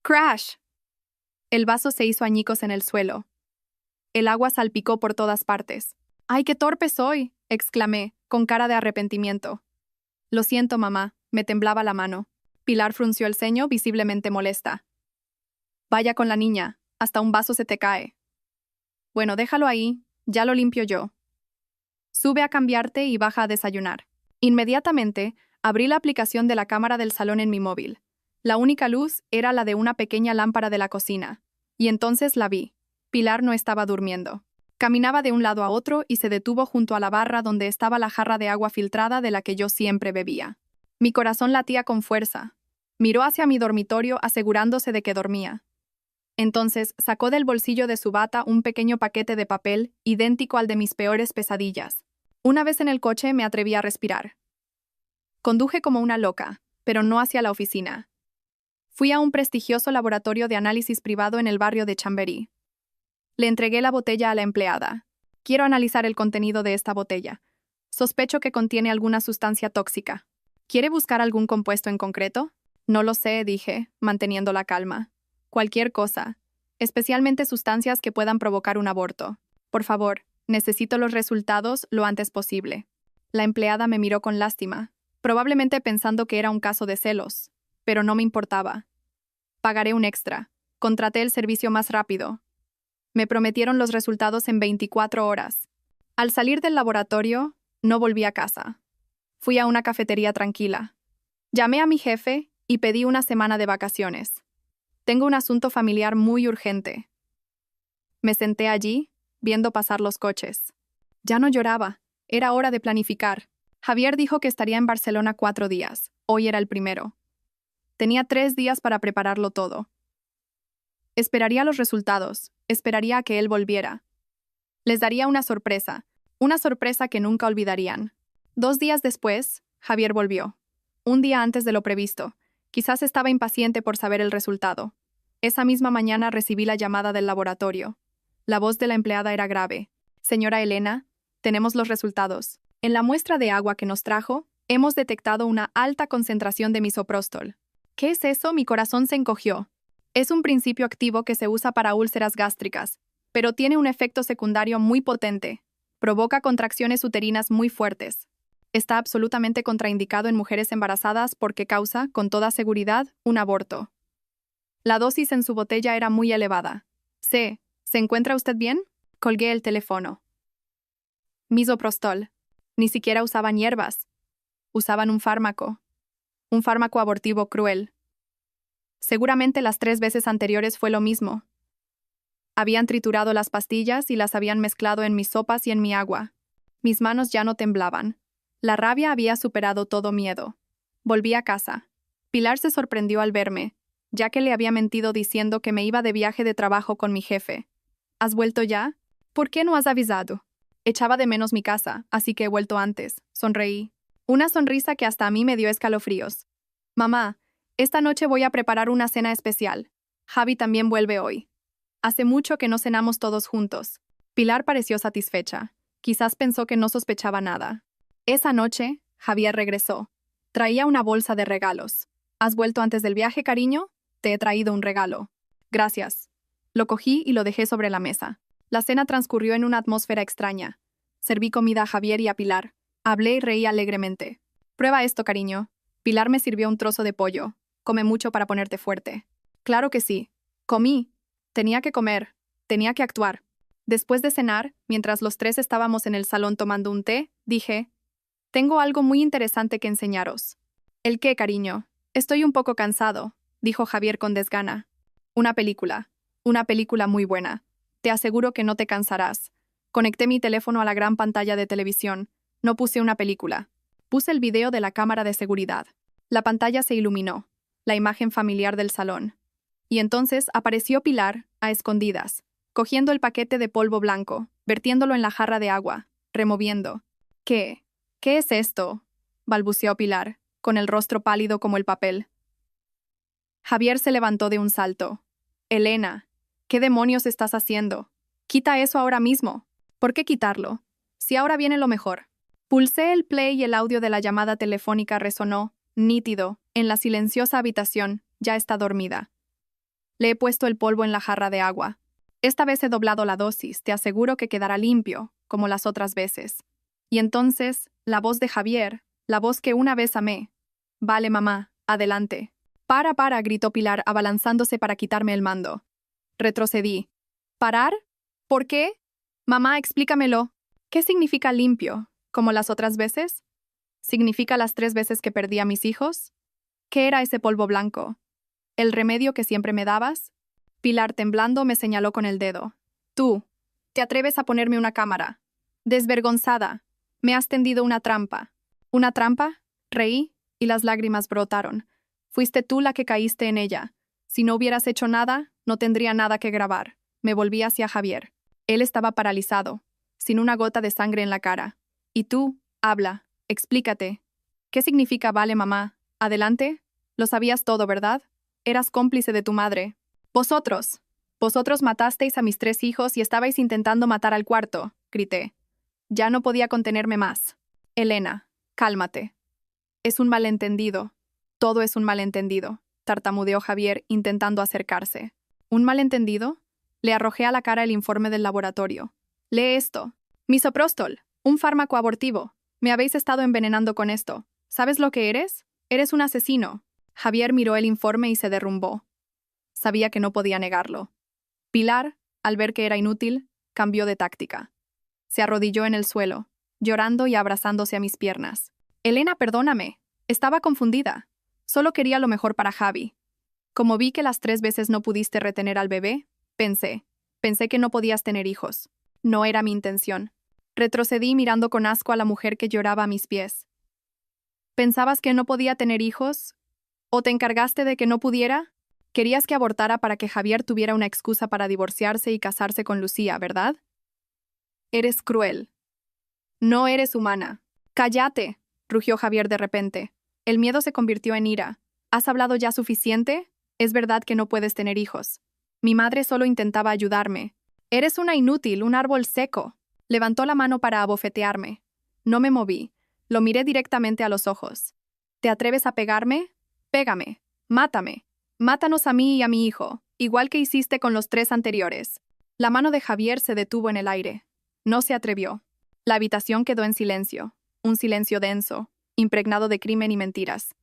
Speaker 1: ¡Crash! El vaso se hizo añicos en el suelo. El agua salpicó por todas partes. ¡Ay, qué torpe soy!, exclamé, con cara de arrepentimiento. Lo siento, mamá, me temblaba la mano. Pilar frunció el ceño, visiblemente molesta. Vaya con la niña, hasta un vaso se te cae. Bueno, déjalo ahí, ya lo limpio yo. Sube a cambiarte y baja a desayunar. Inmediatamente, abrí la aplicación de la cámara del salón en mi móvil. La única luz era la de una pequeña lámpara de la cocina. Y entonces la vi. Pilar no estaba durmiendo. Caminaba de un lado a otro y se detuvo junto a la barra donde estaba la jarra de agua filtrada de la que yo siempre bebía. Mi corazón latía con fuerza. Miró hacia mi dormitorio asegurándose de que dormía. Entonces sacó del bolsillo de su bata un pequeño paquete de papel idéntico al de mis peores pesadillas. Una vez en el coche me atreví a respirar. Conduje como una loca, pero no hacia la oficina. Fui a un prestigioso laboratorio de análisis privado en el barrio de Chamberí. Le entregué la botella a la empleada. Quiero analizar el contenido de esta botella. Sospecho que contiene alguna sustancia tóxica. ¿Quiere buscar algún compuesto en concreto? No lo sé, dije, manteniendo la calma. Cualquier cosa, especialmente sustancias que puedan provocar un aborto. Por favor, necesito los resultados lo antes posible. La empleada me miró con lástima, probablemente pensando que era un caso de celos, pero no me importaba. Pagaré un extra. Contraté el servicio más rápido. Me prometieron los resultados en 24 horas. Al salir del laboratorio, no volví a casa. Fui a una cafetería tranquila. Llamé a mi jefe y pedí una semana de vacaciones. Tengo un asunto familiar muy urgente. Me senté allí, viendo pasar los coches. Ya no lloraba. Era hora de planificar. Javier dijo que estaría en Barcelona 4 días. Hoy era el primero. Tenía 3 días para prepararlo todo. Esperaría los resultados, esperaría a que él volviera. Les daría una sorpresa que nunca olvidarían. 2 días después, Javier volvió. Un día antes de lo previsto. Quizás estaba impaciente por saber el resultado. Esa misma mañana recibí la llamada del laboratorio. La voz de la empleada era grave. Señora Elena, tenemos los resultados. En la muestra de agua que nos trajo, hemos detectado una alta concentración de misoprostol. ¿Qué es eso? Mi corazón se encogió. Es un principio activo que se usa para úlceras gástricas, pero tiene un efecto secundario muy potente. Provoca contracciones uterinas muy fuertes. Está absolutamente contraindicado en mujeres embarazadas porque causa, con toda seguridad, un aborto. La dosis en su botella era muy elevada. ¿Se encuentra usted bien? Colgué el teléfono. Misoprostol. Ni siquiera usaban hierbas. Usaban un fármaco abortivo cruel. Seguramente las 3 veces anteriores fue lo mismo. Habían triturado las pastillas y las habían mezclado en mis sopas y en mi agua. Mis manos ya no temblaban. La rabia había superado todo miedo. Volví a casa. Pilar se sorprendió al verme, ya que le había mentido diciendo que me iba de viaje de trabajo con mi jefe. ¿Has vuelto ya? ¿Por qué no has avisado? Echaba de menos mi casa, así que he vuelto antes. Sonreí. Una sonrisa que hasta a mí me dio escalofríos. Mamá, esta noche voy a preparar una cena especial. Javi también vuelve hoy. Hace mucho que no cenamos todos juntos. Pilar pareció satisfecha. Quizás pensó que no sospechaba nada. Esa noche, Javier regresó. Traía una bolsa de regalos. ¿Has vuelto antes del viaje, cariño? Te he traído un regalo. Gracias. Lo cogí y lo dejé sobre la mesa. La cena transcurrió en una atmósfera extraña. Serví comida a Javier y a Pilar. Hablé y reí alegremente. Prueba esto, cariño. Pilar me sirvió un trozo de pollo. Come mucho para ponerte fuerte. Claro que sí. Comí. Tenía que comer. Tenía que actuar. Después de cenar, mientras los 3 estábamos en el salón tomando un té, dije: tengo algo muy interesante que enseñaros. ¿El qué, cariño? Estoy un poco cansado, dijo Javier con desgana. Una película muy buena. Te aseguro que no te cansarás. Conecté mi teléfono a la gran pantalla de televisión. No puse una película. Puse el video de la cámara de seguridad. La pantalla se iluminó, la imagen familiar del salón. Y entonces apareció Pilar, a escondidas, cogiendo el paquete de polvo blanco, vertiéndolo en la jarra de agua, removiendo. ¿Qué es esto?, balbuceó Pilar, con el rostro pálido como el papel. Javier se levantó de un salto. Elena, ¿qué demonios estás haciendo? Quita eso ahora mismo. ¿Por qué quitarlo? Si ahora viene lo mejor. Pulsé el play y el audio de la llamada telefónica resonó, nítido, en la silenciosa habitación. Ya está dormida. Le he puesto el polvo en la jarra de agua. Esta vez he doblado la dosis, te aseguro que quedará limpio, como las otras veces. Y entonces, la voz de Javier, la voz que una vez amé. Vale, mamá, adelante. Para, gritó Pilar, abalanzándose para quitarme el mando. Retrocedí. ¿Parar? ¿Por qué? Mamá, explícamelo. ¿Qué significa limpio? ¿Como las otras veces? ¿Significa las 3 veces que perdí a mis hijos? ¿Qué era ese polvo blanco? ¿El remedio que siempre me dabas? Pilar, temblando, me señaló con el dedo. Tú, ¿te atreves a ponerme una cámara? Desvergonzada, me has tendido una trampa. ¿Una trampa? Reí, y las lágrimas brotaron. Fuiste tú la que caíste en ella. Si no hubieras hecho nada, no tendría nada que grabar. Me volví hacia Javier. Él estaba paralizado, sin una gota de sangre en la cara. Y tú, habla, explícate. ¿Qué significa vale, mamá? Adelante. Lo sabías todo, ¿verdad? Eras cómplice de tu madre. Vosotros matasteis a mis 3 hijos y estabais intentando matar al cuarto, grité. Ya no podía contenerme más. Elena, cálmate. Es un malentendido. Todo es un malentendido, tartamudeó Javier intentando acercarse. ¿Un malentendido? Le arrojé a la cara el informe del laboratorio. Lee esto. Misoprostol, un fármaco abortivo. Me habéis estado envenenando con esto. ¿Sabes lo que eres? Eres un asesino. Javier miró el informe y se derrumbó. Sabía que no podía negarlo. Pilar, al ver que era inútil, cambió de táctica. Se arrodilló en el suelo, llorando y abrazándose a mis piernas. Elena, perdóname. Estaba confundida. Solo quería lo mejor para Javi. Como vi que las 3 veces no pudiste retener al bebé, pensé que no podías tener hijos. No era mi intención. Retrocedí mirando con asco a la mujer que lloraba a mis pies. ¿Pensabas que no podía tener hijos? ¿O te encargaste de que no pudiera? Querías que abortara para que Javier tuviera una excusa para divorciarse y casarse con Lucía, ¿verdad? Eres cruel. No eres humana. ¡Cállate!, rugió Javier de repente. El miedo se convirtió en ira. ¿Has hablado ya suficiente? Es verdad que no puedes tener hijos. Mi madre solo intentaba ayudarme. Eres una inútil, un árbol seco. Levantó la mano para abofetearme. No me moví. Lo miré directamente a los ojos. ¿Te atreves a pegarme? Pégame. Mátame. Mátanos a mí y a mi hijo, igual que hiciste con los 3 anteriores. La mano de Javier se detuvo en el aire. No se atrevió. La habitación quedó en silencio. Un silencio denso, impregnado de crimen y mentiras.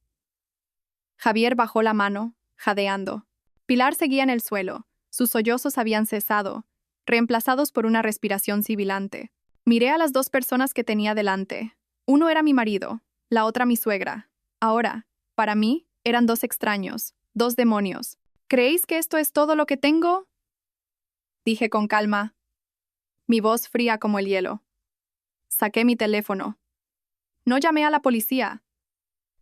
Speaker 1: Javier bajó la mano, jadeando. Pilar seguía en el suelo. Sus sollozos habían cesado, reemplazados por una respiración sibilante. Miré a las 2 personas que tenía delante. Uno era mi marido, la otra mi suegra. Ahora, para mí, eran 2 extraños, 2 demonios. ¿Creéis que esto es todo lo que tengo?, dije con calma, mi voz fría como el hielo. Saqué mi teléfono. No llamé a la policía.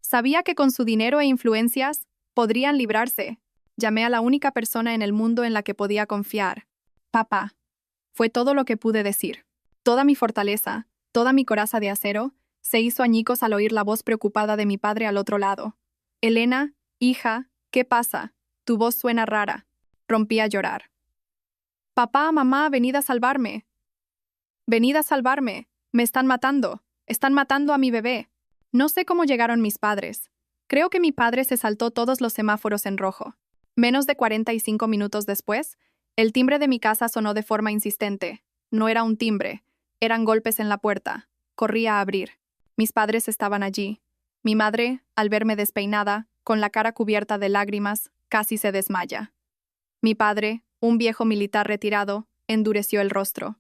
Speaker 1: Sabía que con su dinero e influencias podrían librarse. Llamé a la única persona en el mundo en la que podía confiar. Papá. Fue todo lo que pude decir. Toda mi fortaleza, toda mi coraza de acero, se hizo añicos al oír la voz preocupada de mi padre al otro lado. Elena, hija, ¿qué pasa? Tu voz suena rara. Rompí a llorar. Papá, mamá, venid a salvarme. Venid a salvarme. Me están matando. Están matando a mi bebé. No sé cómo llegaron mis padres. Creo que mi padre se saltó todos los semáforos en rojo. Menos de 45 minutos después, el timbre de mi casa sonó de forma insistente. No era un timbre, eran golpes en la puerta. Corrí a abrir. Mis padres estaban allí. Mi madre, al verme despeinada, con la cara cubierta de lágrimas, casi se desmaya. Mi padre, un viejo militar retirado, endureció el rostro.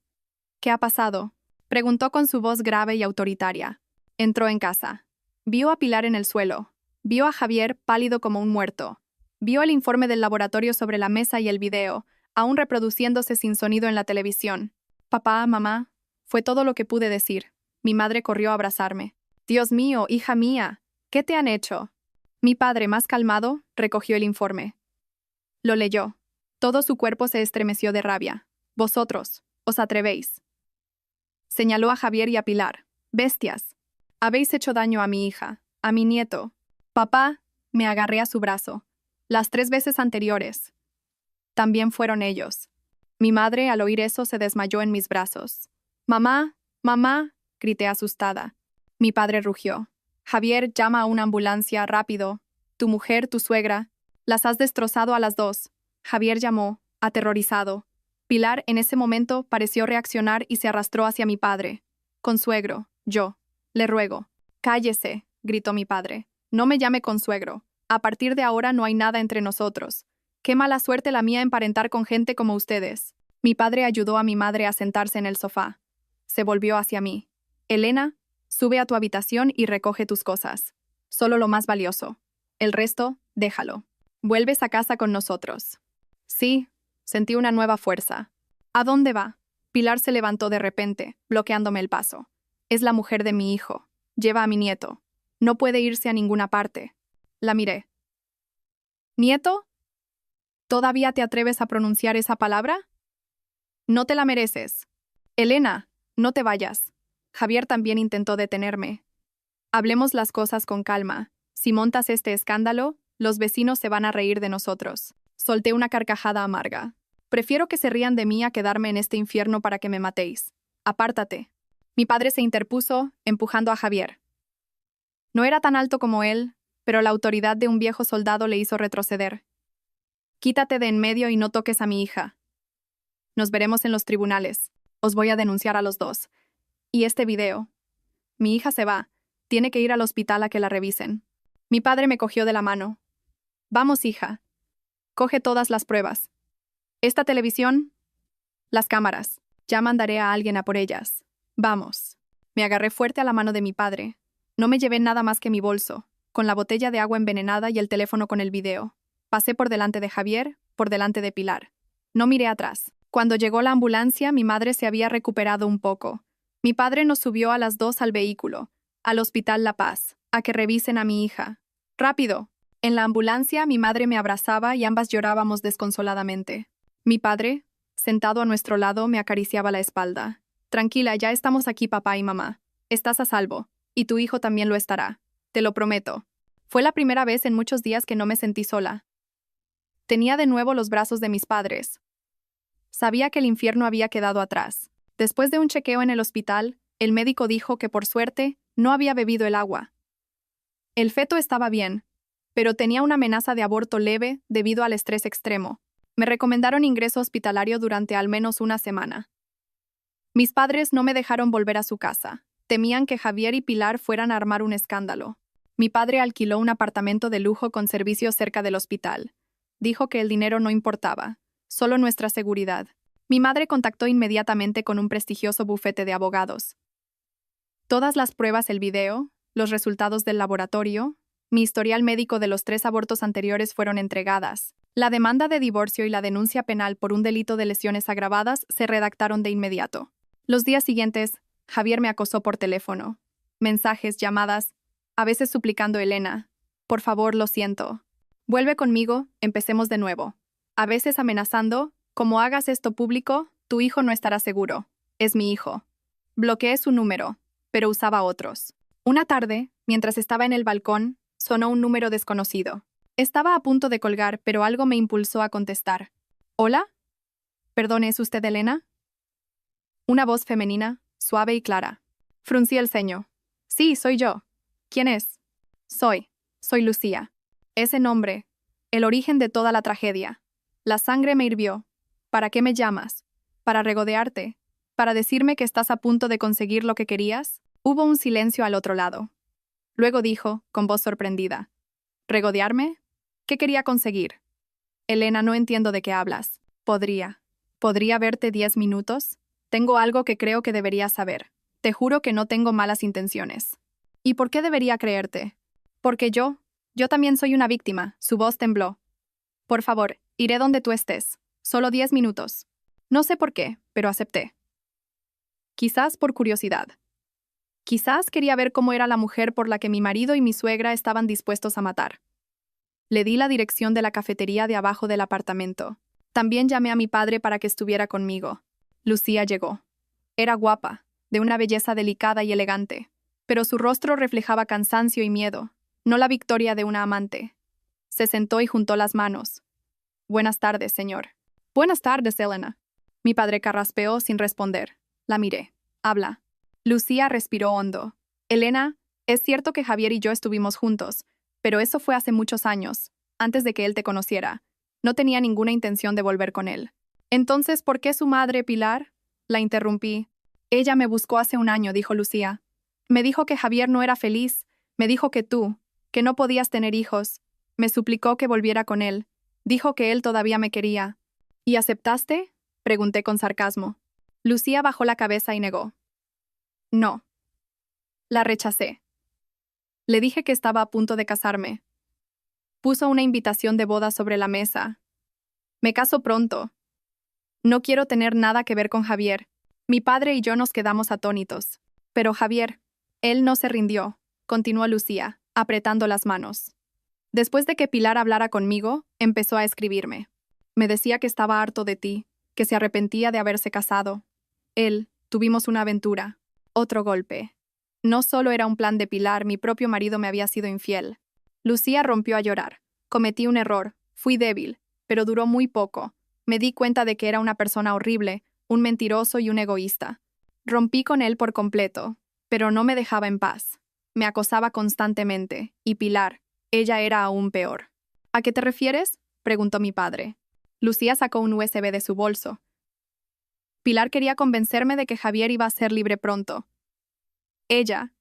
Speaker 1: ¿Qué ha pasado?, preguntó con su voz grave y autoritaria. Entró en casa. Vio a Pilar en el suelo. Vio a Javier pálido como un muerto. Vio el informe del laboratorio sobre la mesa y el video, aún reproduciéndose sin sonido en la televisión. Papá, mamá, fue todo lo que pude decir. Mi madre corrió a abrazarme. Dios mío, hija mía, ¿qué te han hecho? Mi padre, más calmado, recogió el informe. Lo leyó. Todo su cuerpo se estremeció de rabia. Vosotros, os atrevéis. Señaló a Javier y a Pilar. Bestias. Habéis hecho daño a mi hija, a mi nieto. Papá, me agarré a su brazo. Las 3 veces anteriores. También fueron ellos. Mi madre, al oír eso, se desmayó en mis brazos. Mamá, mamá, grité asustada. Mi padre rugió. Javier, llama a una ambulancia, rápido. Tu mujer, tu suegra. Las has destrozado a las 2. Javier llamó, aterrorizado. Pilar, en ese momento, pareció reaccionar y se arrastró hacia mi padre. Consuegro, yo. Le ruego. Cállese, gritó mi padre. No me llame consuegro. A partir de ahora no hay nada entre nosotros. Qué mala suerte la mía emparentar con gente como ustedes. Mi padre ayudó a mi madre a sentarse en el sofá. Se volvió hacia mí. Elena, sube a tu habitación y recoge tus cosas. Solo lo más valioso. El resto, déjalo. Vuelves a casa con nosotros. Sí, sentí una nueva fuerza. ¿A dónde va? Pilar se levantó de repente, bloqueándome el paso. Es la mujer de mi hijo. Lleva a mi nieto. No puede irse a ninguna parte. La miré. ¿Nieto? ¿Todavía te atreves a pronunciar esa palabra? No te la mereces. Elena, no te vayas. Javier también intentó detenerme. Hablemos las cosas con calma. Si montas este escándalo, los vecinos se van a reír de nosotros. Solté una carcajada amarga. Prefiero que se rían de mí a quedarme en este infierno para que me matéis. Apártate. Mi padre se interpuso, empujando a Javier. No era tan alto como él, pero la autoridad de un viejo soldado le hizo retroceder. Quítate de en medio y no toques a mi hija. Nos veremos en los tribunales. Os voy a denunciar a los 2. Y este video. Mi hija se va. Tiene que ir al hospital a que la revisen. Mi padre me cogió de la mano. Vamos, hija. Coge todas las pruebas. Esta televisión, las cámaras. Ya mandaré a alguien a por ellas. Vamos. Me agarré fuerte a la mano de mi padre. No me llevé nada más que mi bolso, con la botella de agua envenenada y el teléfono con el video. Pasé por delante de Javier, por delante de Pilar. No miré atrás. Cuando llegó la ambulancia, mi madre se había recuperado un poco. Mi padre nos subió a las 2 al vehículo, al Hospital La Paz, a que revisen a mi hija. ¡Rápido! En la ambulancia, mi madre me abrazaba y ambas llorábamos desconsoladamente. Mi padre, sentado a nuestro lado, me acariciaba la espalda. Tranquila, ya estamos aquí, papá y mamá. Estás a salvo, y tu hijo también lo estará. Te lo prometo. Fue la primera vez en muchos días que no me sentí sola. Tenía de nuevo los brazos de mis padres. Sabía que el infierno había quedado atrás. Después de un chequeo en el hospital, el médico dijo que por suerte no había bebido el agua. El feto estaba bien, pero tenía una amenaza de aborto leve debido al estrés extremo. Me recomendaron ingreso hospitalario durante al menos una semana. Mis padres no me dejaron volver a su casa. Temían que Javier y Pilar fueran a armar un escándalo. Mi padre alquiló un apartamento de lujo con servicios cerca del hospital. Dijo que el dinero no importaba, solo nuestra seguridad. Mi madre contactó inmediatamente con un prestigioso bufete de abogados. Todas las pruebas, el video, los resultados del laboratorio, mi historial médico de los 3 abortos anteriores fueron entregadas. La demanda de divorcio y la denuncia penal por un delito de lesiones agravadas se redactaron de inmediato. Los días siguientes, Javier me acosó por teléfono. Mensajes, llamadas, a veces suplicando: Elena, por favor, lo siento. Vuelve conmigo, empecemos de nuevo. A veces amenazando: como hagas esto público, tu hijo no estará seguro. Es mi hijo. Bloqueé su número, pero usaba otros. Una tarde, mientras estaba en el balcón, sonó un número desconocido. Estaba a punto de colgar, pero algo me impulsó a contestar. ¿Hola? Perdón, ¿es usted Elena? Una voz femenina, suave y clara. Fruncí el ceño. Sí, soy yo. ¿Quién es? Soy Lucía. Ese nombre, el origen de toda la tragedia. La sangre me hirvió. ¿Para qué me llamas? ¿Para regodearte? ¿Para decirme que estás a punto de conseguir lo que querías? Hubo un silencio al otro lado. Luego dijo, con voz sorprendida. ¿Regodearme? ¿Qué quería conseguir? Elena, no entiendo de qué hablas. ¿Podría verte 10 minutos? Tengo algo que creo que deberías saber. Te juro que no tengo malas intenciones. ¿Y por qué debería creerte? Porque yo también soy una víctima. Su voz tembló. Por favor, iré donde tú estés. Solo 10 minutos. No sé por qué, pero acepté. Quizás por curiosidad. Quizás quería ver cómo era la mujer por la que mi marido y mi suegra estaban dispuestos a matar. Le di la dirección de la cafetería de abajo del apartamento. También llamé a mi padre para que estuviera conmigo. Lucía llegó. Era guapa, de una belleza delicada y elegante, pero su rostro reflejaba cansancio y miedo, no la victoria de una amante. Se sentó y juntó las manos. Buenas tardes, señor. Buenas tardes, Elena. Mi padre carraspeó sin responder. La miré. Habla. Lucía respiró hondo. Elena, es cierto que Javier y yo estuvimos juntos, pero eso fue hace muchos años, antes de que él te conociera. No tenía ninguna intención de volver con él. Entonces, ¿por qué su madre, Pilar? La interrumpí. Ella me buscó hace un año, dijo Lucía. Me dijo que Javier no era feliz. Me dijo que que no podías tener hijos. Me suplicó que volviera con él. Dijo que él todavía me quería. ¿Y aceptaste? Pregunté con sarcasmo. Lucía bajó la cabeza y negó. No. La rechacé. Le dije que estaba a punto de casarme. Puso una invitación de boda sobre la mesa. Me caso pronto. No quiero tener nada que ver con Javier. Mi padre y yo nos quedamos atónitos. Pero Javier, él no se rindió, continuó Lucía, apretando las manos. Después de que Pilar hablara conmigo, empezó a escribirme. Me decía que estaba harto de ti, que se arrepentía de haberse casado. Tuvimos una aventura. Otro golpe. No solo era un plan de Pilar, mi propio marido me había sido infiel. Lucía rompió a llorar. Cometí un error. Fui débil, pero duró muy poco. Me di cuenta de que era una persona horrible, un mentiroso y un egoísta. Rompí con él por completo, pero no me dejaba en paz. Me acosaba constantemente, y Pilar, ella era aún peor. ¿A qué te refieres?, preguntó mi padre. Lucía sacó un USB de su bolso. Pilar quería convencerme de que Javier iba a ser libre pronto. Ella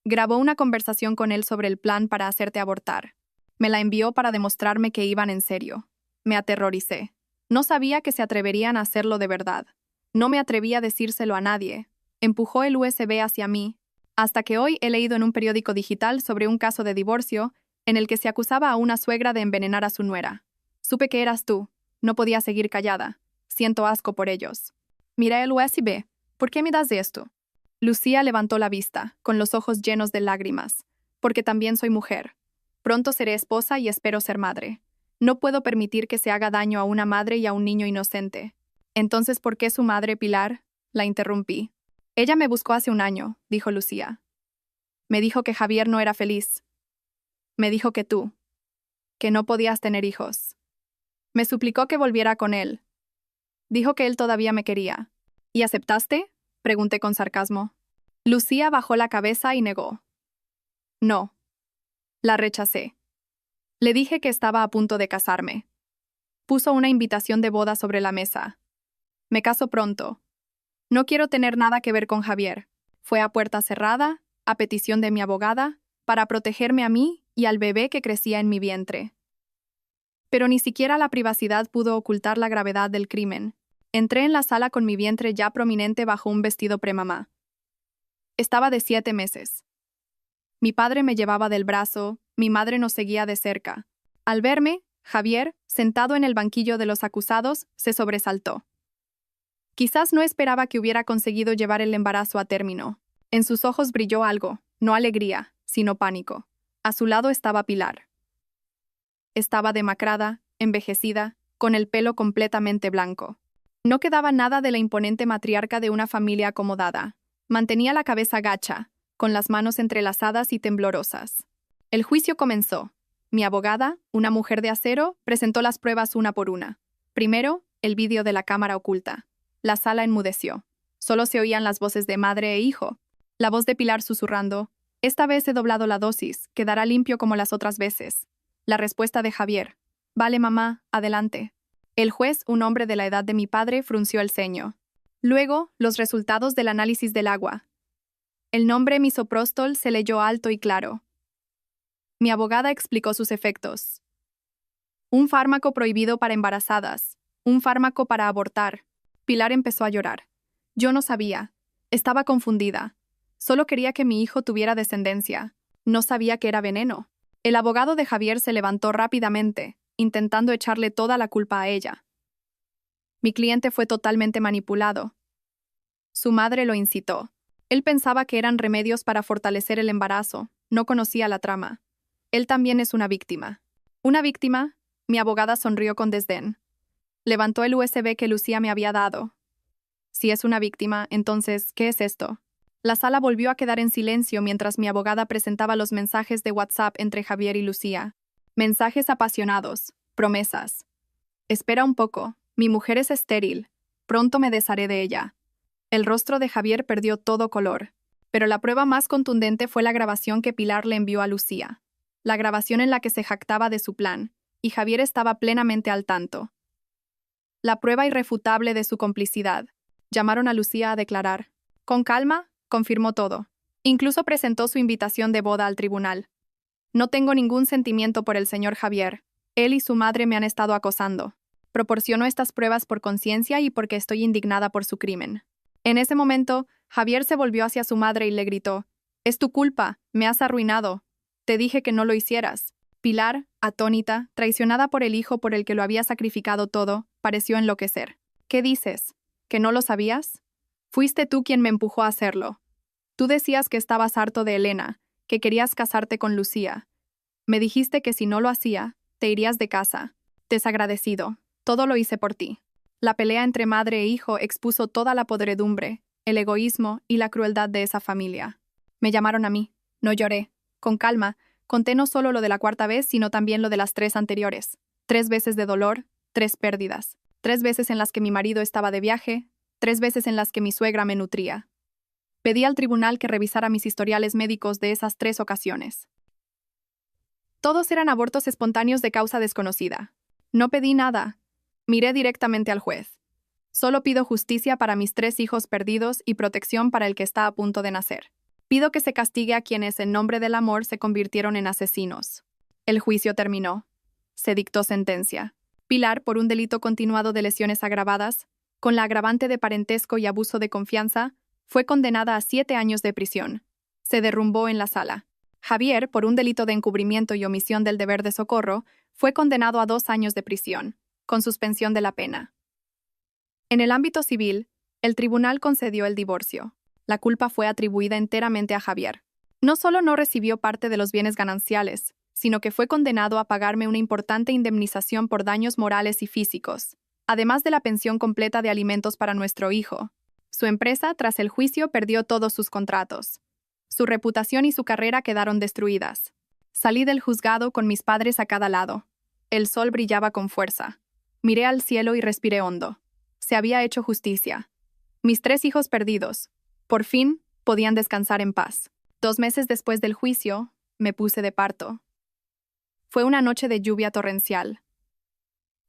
Speaker 1: grabó una conversación con él sobre el plan para hacerte abortar. Me la envió para demostrarme que iban en serio. Me aterroricé. No sabía que se atreverían a hacerlo de verdad. No me atreví a decírselo a nadie. Empujó el USB hacia mí, hasta que hoy he leído en un periódico digital sobre un caso de divorcio en el que se acusaba a una suegra de envenenar a su nuera. Supe que eras tú. No podía seguir callada. Siento asco por ellos. Mira el USB. ¿Por qué me das esto? Lucía levantó la vista, con los ojos llenos de lágrimas. Porque también soy mujer. Pronto seré esposa y espero ser madre. No puedo permitir que se haga daño a una madre y a un niño inocente. Entonces, ¿por qué su madre, Pilar? La interrumpí. Ella me buscó hace un año, dijo Lucía. Me dijo que Javier no era feliz. Me dijo que tú, que no podías tener hijos. Me suplicó que volviera con él. Dijo que él todavía me quería. ¿Y aceptaste? Pregunté con sarcasmo. Lucía bajó la cabeza y negó. No. La rechacé. Le dije que estaba a punto de casarme. Puso una invitación de boda sobre la mesa. Me caso pronto. No quiero tener nada que ver con Javier. Fue a puerta cerrada, a petición de mi abogada, para protegerme a mí y al bebé que crecía en mi vientre. Pero ni siquiera la privacidad pudo ocultar la gravedad del crimen. Entré en la sala con mi vientre ya prominente bajo un vestido premamá. Estaba de 7 meses. Mi padre me llevaba del brazo, mi madre nos seguía de cerca. Al verme, Javier, sentado en el banquillo de los acusados, se sobresaltó. Quizás no esperaba que hubiera conseguido llevar el embarazo a término. En sus ojos brilló algo, no alegría, sino pánico. A su lado estaba Pilar. Estaba demacrada, envejecida, con el pelo completamente blanco. No quedaba nada de la imponente matriarca de una familia acomodada. Mantenía la cabeza gacha, con las manos entrelazadas y temblorosas. El juicio comenzó. Mi abogada, una mujer de acero, presentó las pruebas una por una. Primero, el vídeo de la cámara oculta. La sala enmudeció. Solo se oían las voces de madre e hijo. La voz de Pilar susurrando: «Esta vez he doblado la dosis, quedará limpio como las otras veces». La respuesta de Javier: «Vale, mamá, adelante». El juez, un hombre de la edad de mi padre, frunció el ceño. Luego, los resultados del análisis del agua. El nombre misoprostol se leyó alto y claro. Mi abogada explicó sus efectos. Un fármaco prohibido para embarazadas. Un fármaco para abortar. Pilar empezó a llorar. Yo no sabía. Estaba confundida. Solo quería que mi hijo tuviera descendencia. No sabía que era veneno. El abogado de Javier se levantó rápidamente, intentando echarle toda la culpa a ella. Mi cliente fue totalmente manipulado. Su madre lo incitó. Él pensaba que eran remedios para fortalecer el embarazo. No conocía la trama. Él también es una víctima. ¿Una víctima? Mi abogada sonrió con desdén. Levantó el USB que Lucía me había dado. Si es una víctima, entonces, ¿qué es esto? La sala volvió a quedar en silencio mientras mi abogada presentaba los mensajes de WhatsApp entre Javier y Lucía. Mensajes apasionados, promesas. Espera un poco, mi mujer es estéril. Pronto me desharé de ella. El rostro de Javier perdió todo color. Pero la prueba más contundente fue la grabación que Pilar le envió a Lucía. La grabación en la que se jactaba de su plan, y Javier estaba plenamente al tanto. La prueba irrefutable de su complicidad. Llamaron a Lucía a declarar. Con calma, confirmó todo. Incluso presentó su invitación de boda al tribunal. No tengo ningún sentimiento por el señor Javier. Él y su madre me han estado acosando. Proporciono estas pruebas por conciencia y porque estoy indignada por su crimen. En ese momento, Javier se volvió hacia su madre y le gritó: «Es tu culpa, me has arruinado. Te dije que no lo hicieras». Pilar, atónita, traicionada por el hijo por el que lo había sacrificado todo, pareció enloquecer. «¿Qué dices? ¿Que no lo sabías? Fuiste tú quien me empujó a hacerlo. Tú decías que estabas harto de Elena, que querías casarte con Lucía. Me dijiste que si no lo hacía, te irías de casa. Desagradecido. Todo lo hice por ti». La pelea entre madre e hijo expuso toda la podredumbre, el egoísmo y la crueldad de esa familia. Me llamaron a mí. No lloré. Con calma, conté no solo lo de la 4ª vez, sino también lo de las 3 anteriores. 3 veces de dolor, 3 pérdidas. 3 veces en las que mi marido estaba de viaje, 3 veces en las que mi suegra me nutría. Pedí al tribunal que revisara mis historiales médicos de esas 3 ocasiones. Todos eran abortos espontáneos de causa desconocida. No pedí nada. Miré directamente al juez. Solo pido justicia para mis 3 hijos perdidos y protección para el que está a punto de nacer. Pido que se castigue a quienes en nombre del amor se convirtieron en asesinos. El juicio terminó. Se dictó sentencia. Pilar, por un delito continuado de lesiones agravadas, con la agravante de parentesco y abuso de confianza, fue condenada a 7 años de prisión. Se derrumbó en la sala. Javier, por un delito de encubrimiento y omisión del deber de socorro, fue condenado a 2 años de prisión, con suspensión de la pena. En el ámbito civil, el tribunal concedió el divorcio. La culpa fue atribuida enteramente a Javier. No solo no recibió parte de los bienes gananciales, sino que fue condenado a pagarme una importante indemnización por daños morales y físicos, además de la pensión completa de alimentos para nuestro hijo. Su empresa, tras el juicio, perdió todos sus contratos. Su reputación y su carrera quedaron destruidas. Salí del juzgado con mis padres a cada lado. El sol brillaba con fuerza. Miré al cielo y respiré hondo. Se había hecho justicia. Mis 3 hijos perdidos, por fin, podían descansar en paz. 2 meses después del juicio, me puse de parto. Fue una noche de lluvia torrencial.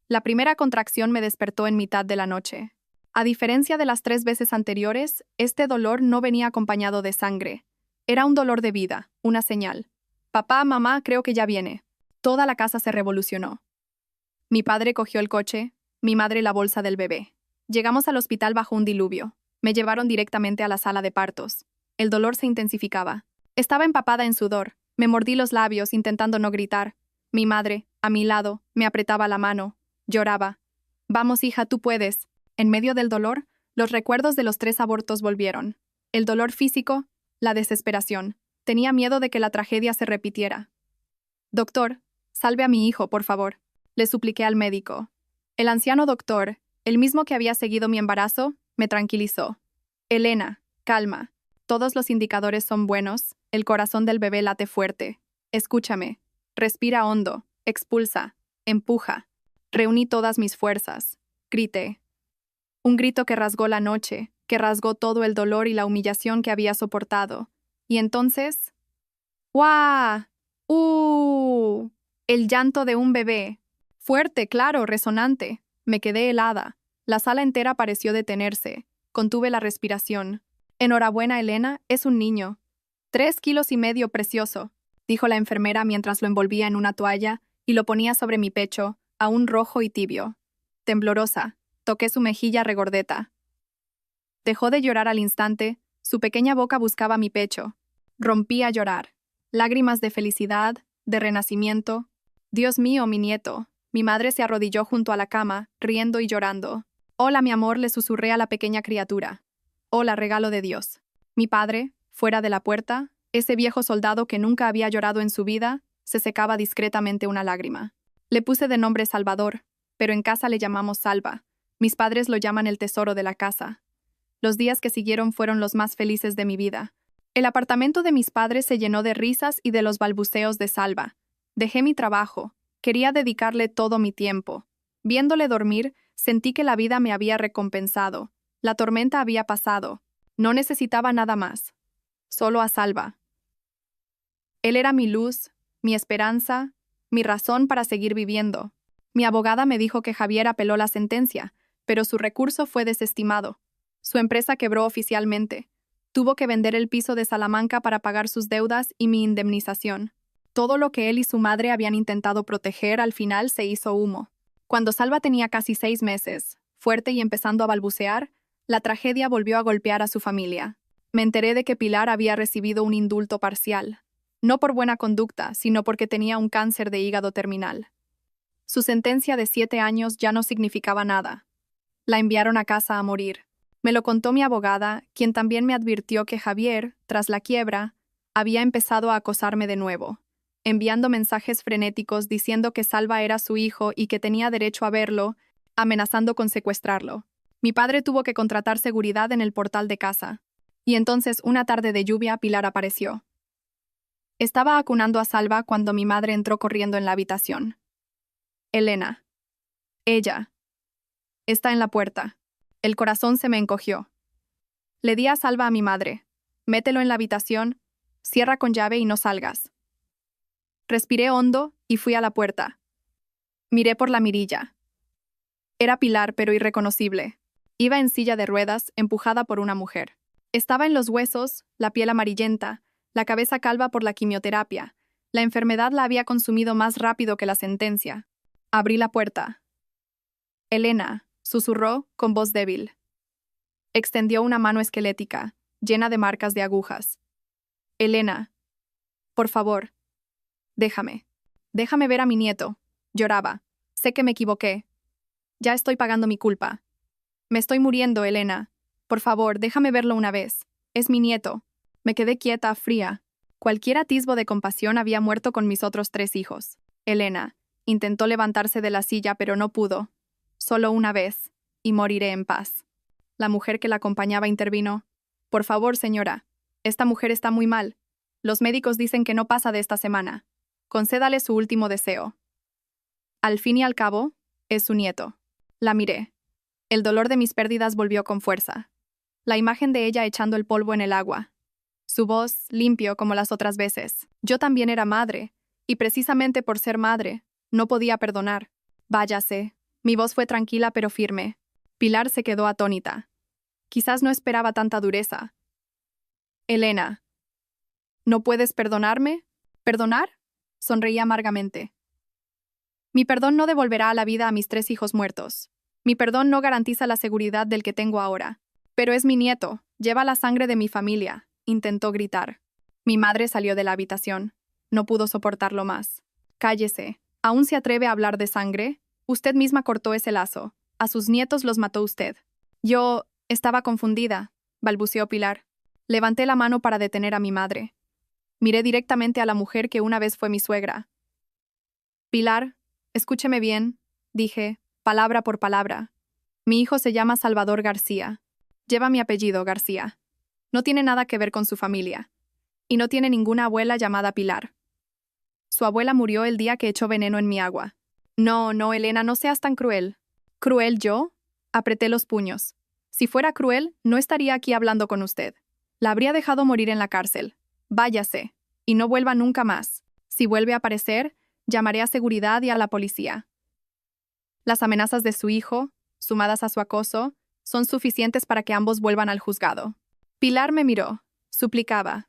Speaker 1: La primera contracción me despertó en mitad de la noche. A diferencia de las 3 veces anteriores, este dolor no venía acompañado de sangre. Era un dolor de vida, una señal. Papá, mamá, creo que ya viene. Toda la casa se revolucionó. Mi padre cogió el coche, mi madre la bolsa del bebé. Llegamos al hospital bajo un diluvio. Me llevaron directamente a la sala de partos. El dolor se intensificaba. Estaba empapada en sudor. Me mordí los labios intentando no gritar. Mi madre, a mi lado, me apretaba la mano. Lloraba. Vamos, hija, tú puedes. En medio del dolor, los recuerdos de los 3 abortos volvieron. El dolor físico, la desesperación. Tenía miedo de que la tragedia se repitiera. Doctor, salve a mi hijo, por favor. Le supliqué al médico. El anciano doctor, el mismo que había seguido mi embarazo, me tranquilizó. Elena, calma. Todos los indicadores son buenos, el corazón del bebé late fuerte. Escúchame. Respira hondo, expulsa, empuja. Reuní todas mis fuerzas. Grité. Un grito que rasgó la noche, que rasgó todo el dolor y la humillación que había soportado. Y entonces... ¡Guau! El llanto de un bebé. Fuerte, claro, resonante. Me quedé helada. La sala entera pareció detenerse. Contuve la respiración. Enhorabuena, Elena, es un niño. 3,5 kilos, precioso, dijo la enfermera mientras lo envolvía en una toalla y lo ponía sobre mi pecho, aún rojo y tibio. Temblorosa, toqué su mejilla regordeta. Dejó de llorar al instante, su pequeña boca buscaba mi pecho. Rompí a llorar. Lágrimas de felicidad, de renacimiento. Dios mío, mi nieto. Mi madre se arrodilló junto a la cama, riendo y llorando. Hola, mi amor, le susurré a la pequeña criatura. Hola, regalo de Dios. Mi padre, fuera de la puerta, ese viejo soldado que nunca había llorado en su vida, se secaba discretamente una lágrima. Le puse de nombre Salvador, pero en casa le llamamos Salva. Mis padres lo llaman el tesoro de la casa. Los días que siguieron fueron los más felices de mi vida. El apartamento de mis padres se llenó de risas y de los balbuceos de Salva. Dejé mi trabajo. Quería dedicarle todo mi tiempo. Viéndole dormir, sentí que la vida me había recompensado. La tormenta había pasado. No necesitaba nada más. Solo a Salva. Él era mi luz, mi esperanza, mi razón para seguir viviendo. Mi abogada me dijo que Javier apeló la sentencia, pero su recurso fue desestimado. Su empresa quebró oficialmente. Tuvo que vender el piso de Salamanca para pagar sus deudas y mi indemnización. Todo lo que él y su madre habían intentado proteger al final se hizo humo. Cuando Salva tenía casi 6 meses, fuerte y empezando a balbucear, la tragedia volvió a golpear a su familia. Me enteré de que Pilar había recibido un indulto parcial. No por buena conducta, sino porque tenía un cáncer de hígado terminal. Su sentencia de 7 años ya no significaba nada. La enviaron a casa a morir. Me lo contó mi abogada, quien también me advirtió que Javier, tras la quiebra, había empezado a acosarme de nuevo, enviando mensajes frenéticos diciendo que Salva era su hijo y que tenía derecho a verlo, amenazando con secuestrarlo. Mi padre tuvo que contratar seguridad en el portal de casa. Y entonces, una tarde de lluvia, Pilar apareció. Estaba acunando a Salva cuando mi madre entró corriendo en la habitación. Elena. Ella. Está en la puerta. El corazón se me encogió. Le di a Salva a mi madre. Mételo en la habitación, cierra con llave y no salgas. Respiré hondo y fui a la puerta. Miré por la mirilla. Era Pilar, pero irreconocible. Iba en silla de ruedas, empujada por una mujer. Estaba en los huesos, la piel amarillenta, la cabeza calva por la quimioterapia. La enfermedad la había consumido más rápido que la sentencia. Abrí la puerta. Elena, susurró con voz débil. Extendió una mano esquelética, llena de marcas de agujas. Elena, por favor, déjame. Déjame ver a mi nieto. Lloraba. Sé que me equivoqué. Ya estoy pagando mi culpa. Me estoy muriendo, Elena. Por favor, déjame verlo una vez. Es mi nieto. Me quedé quieta, fría. Cualquier atisbo de compasión había muerto con mis otros 3 hijos. Elena intentó levantarse de la silla, pero no pudo. Solo una vez, y moriré en paz. La mujer que la acompañaba intervino. Por favor, señora, esta mujer está muy mal. Los médicos dicen que no pasa de esta semana. Concédale su último deseo. Al fin y al cabo, es su nieto. La miré. El dolor de mis pérdidas volvió con fuerza. La imagen de ella echando el polvo en el agua. Su voz, limpio como las otras veces. Yo también era madre, y precisamente por ser madre, no podía perdonar. Váyase. Mi voz fue tranquila pero firme. Pilar se quedó atónita. Quizás no esperaba tanta dureza. Elena. ¿No puedes perdonarme? ¿Perdonar? Sonreí amargamente. Mi perdón no devolverá a la vida a mis 3 hijos muertos. Mi perdón no garantiza la seguridad del que tengo ahora. Pero es mi nieto, lleva la sangre de mi familia, intentó gritar. Mi madre salió de la habitación. No pudo soportarlo más. Cállese. ¿Aún se atreve a hablar de sangre? Usted misma cortó ese lazo. A sus nietos los mató usted. Yo estaba confundida, balbuceó Pilar. Levanté la mano para detener a mi madre. Miré directamente a la mujer que una vez fue mi suegra. Pilar, escúcheme bien, dije, palabra por palabra. Mi hijo se llama Salvador García. Lleva mi apellido, García. No tiene nada que ver con su familia. Y no tiene ninguna abuela llamada Pilar. Su abuela murió el día que echó veneno en mi agua. No, Elena, no seas tan cruel. ¿Cruel yo? Apreté los puños. Si fuera cruel, no estaría aquí hablando con usted. La habría dejado morir en la cárcel. Váyase. Y no vuelva nunca más. Si vuelve a aparecer, llamaré a seguridad y a la policía. Las amenazas de su hijo, sumadas a su acoso, son suficientes para que ambos vuelvan al juzgado. Pilar me miró. Suplicaba.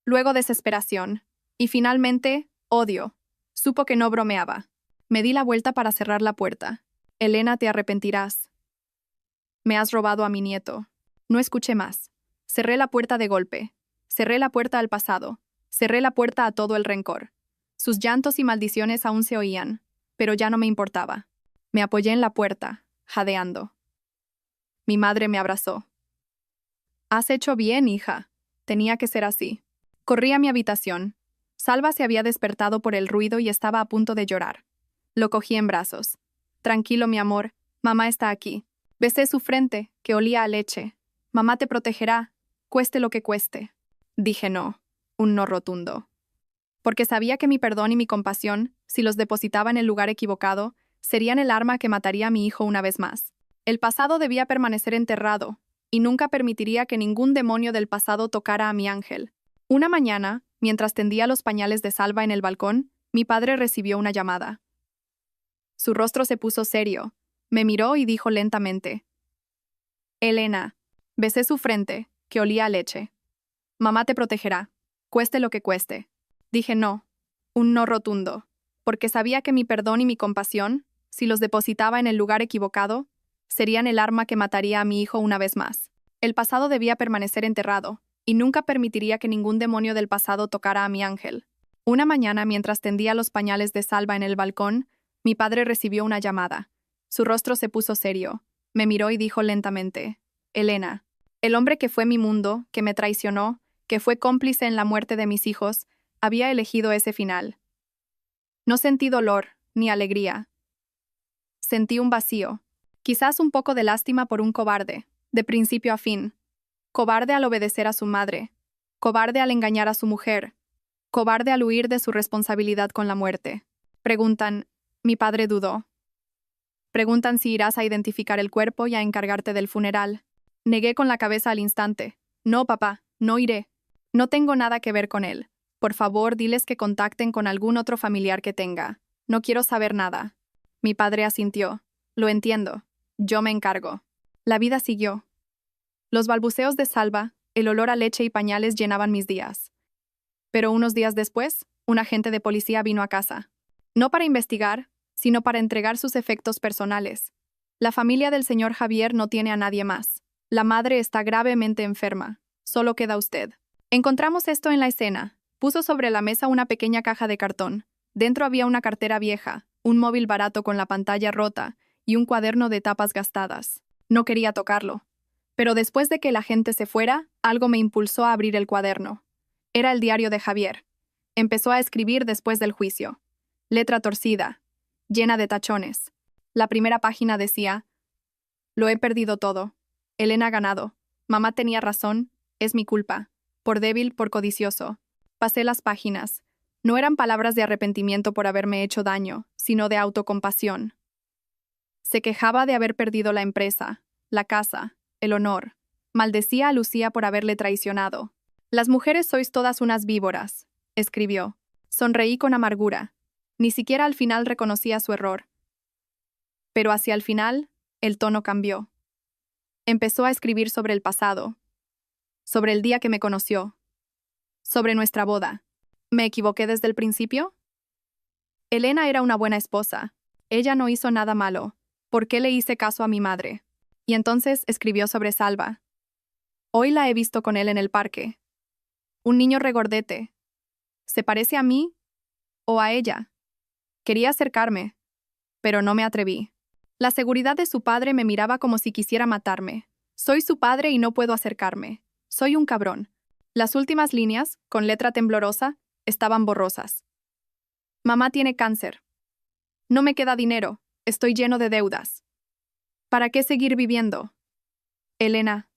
Speaker 1: Luego desesperación. Y finalmente, odio. Supo que no bromeaba. Me di la vuelta para cerrar la puerta. Elena, te arrepentirás. Me has robado a mi nieto. No escuché más. Cerré la puerta de golpe. Cerré la puerta al pasado. Cerré la puerta a todo el rencor. Sus llantos y maldiciones aún se oían, pero ya no me importaba. Me apoyé en la puerta, jadeando. Mi madre me abrazó. Has hecho bien, hija. Tenía que ser así. Corrí a mi habitación. Salva se había despertado por el ruido y estaba a punto de llorar. Lo cogí en brazos. Tranquilo, mi amor. Mamá está aquí. Besé su frente, que olía a leche. Mamá te protegerá, cueste lo que cueste. Dije no. Un no rotundo. Porque sabía que mi perdón y mi compasión, si los depositaba en el lugar equivocado, serían el arma que mataría a mi hijo una vez más. El pasado debía permanecer enterrado, y nunca permitiría que ningún demonio del pasado tocara a mi ángel. Una mañana, mientras tendía los pañales de Salva en el balcón, mi padre recibió una llamada. Su rostro se puso serio, me miró y dijo lentamente. Elena. Besé su frente, que olía a leche. Mamá te protegerá, cueste lo que cueste. Dije no, un no rotundo, porque sabía que mi perdón y mi compasión, si los depositaba en el lugar equivocado, serían el arma que mataría a mi hijo una vez más. El pasado debía permanecer enterrado, y nunca permitiría que ningún demonio del pasado tocara a mi ángel. Una mañana, mientras tendía los pañales de Salva en el balcón, mi padre recibió una llamada. Su rostro se puso serio, me miró y dijo lentamente, Elena, el hombre que fue mi mundo, que me traicionó, que fue cómplice en la muerte de mis hijos, había elegido ese final. No sentí dolor, ni alegría. Sentí un vacío, quizás un poco de lástima por un cobarde, de principio a fin. Cobarde al obedecer a su madre, cobarde al engañar a su mujer, cobarde al huir de su responsabilidad con la muerte. Preguntan, mi padre dudó. Preguntan si irás a identificar el cuerpo y a encargarte del funeral. Negué con la cabeza al instante. No, papá, no iré. No tengo nada que ver con él. Por favor, diles que contacten con algún otro familiar que tenga. No quiero saber nada. Mi padre asintió. Lo entiendo. Yo me encargo. La vida siguió. Los balbuceos de Salva, el olor a leche y pañales llenaban mis días. Pero unos días después, un agente de policía vino a casa. No para investigar, sino para entregar sus efectos personales. La familia del señor Javier no tiene a nadie más. La madre está gravemente enferma. Solo queda usted. Encontramos esto en la escena. Puso sobre la mesa una pequeña caja de cartón. Dentro había una cartera vieja, un móvil barato con la pantalla rota y un cuaderno de tapas gastadas. No quería tocarlo. Pero después de que la gente se fuera, algo me impulsó a abrir el cuaderno. Era el diario de Javier. Empezó a escribir después del juicio. Letra torcida, llena de tachones. La primera página decía: lo he perdido todo. Elena ha ganado. Mamá tenía razón, es mi culpa. Por débil, por codicioso. Pasé las páginas. No eran palabras de arrepentimiento por haberme hecho daño, sino de autocompasión. Se quejaba de haber perdido la empresa, la casa, el honor. Maldecía a Lucía por haberle traicionado. Las mujeres sois todas unas víboras, escribió. Sonreí con amargura. Ni siquiera al final reconocía su error. Pero hacia el final, el tono cambió. Empezó a escribir sobre el pasado, sobre el día que me conoció, sobre nuestra boda. ¿Me equivoqué desde el principio? Elena era una buena esposa. Ella no hizo nada malo. ¿Por qué le hice caso a mi madre? Y entonces escribió sobre Salva. Hoy la he visto con él en el parque. Un niño regordete. ¿Se parece a mí o a ella? Quería acercarme, pero no me atreví. La seguridad de su padre me miraba como si quisiera matarme. Soy su padre y no puedo acercarme. Soy un cabrón. Las últimas líneas, con letra temblorosa, estaban borrosas. Mamá tiene cáncer. No me queda dinero. Estoy lleno de deudas. ¿Para qué seguir viviendo? Elena,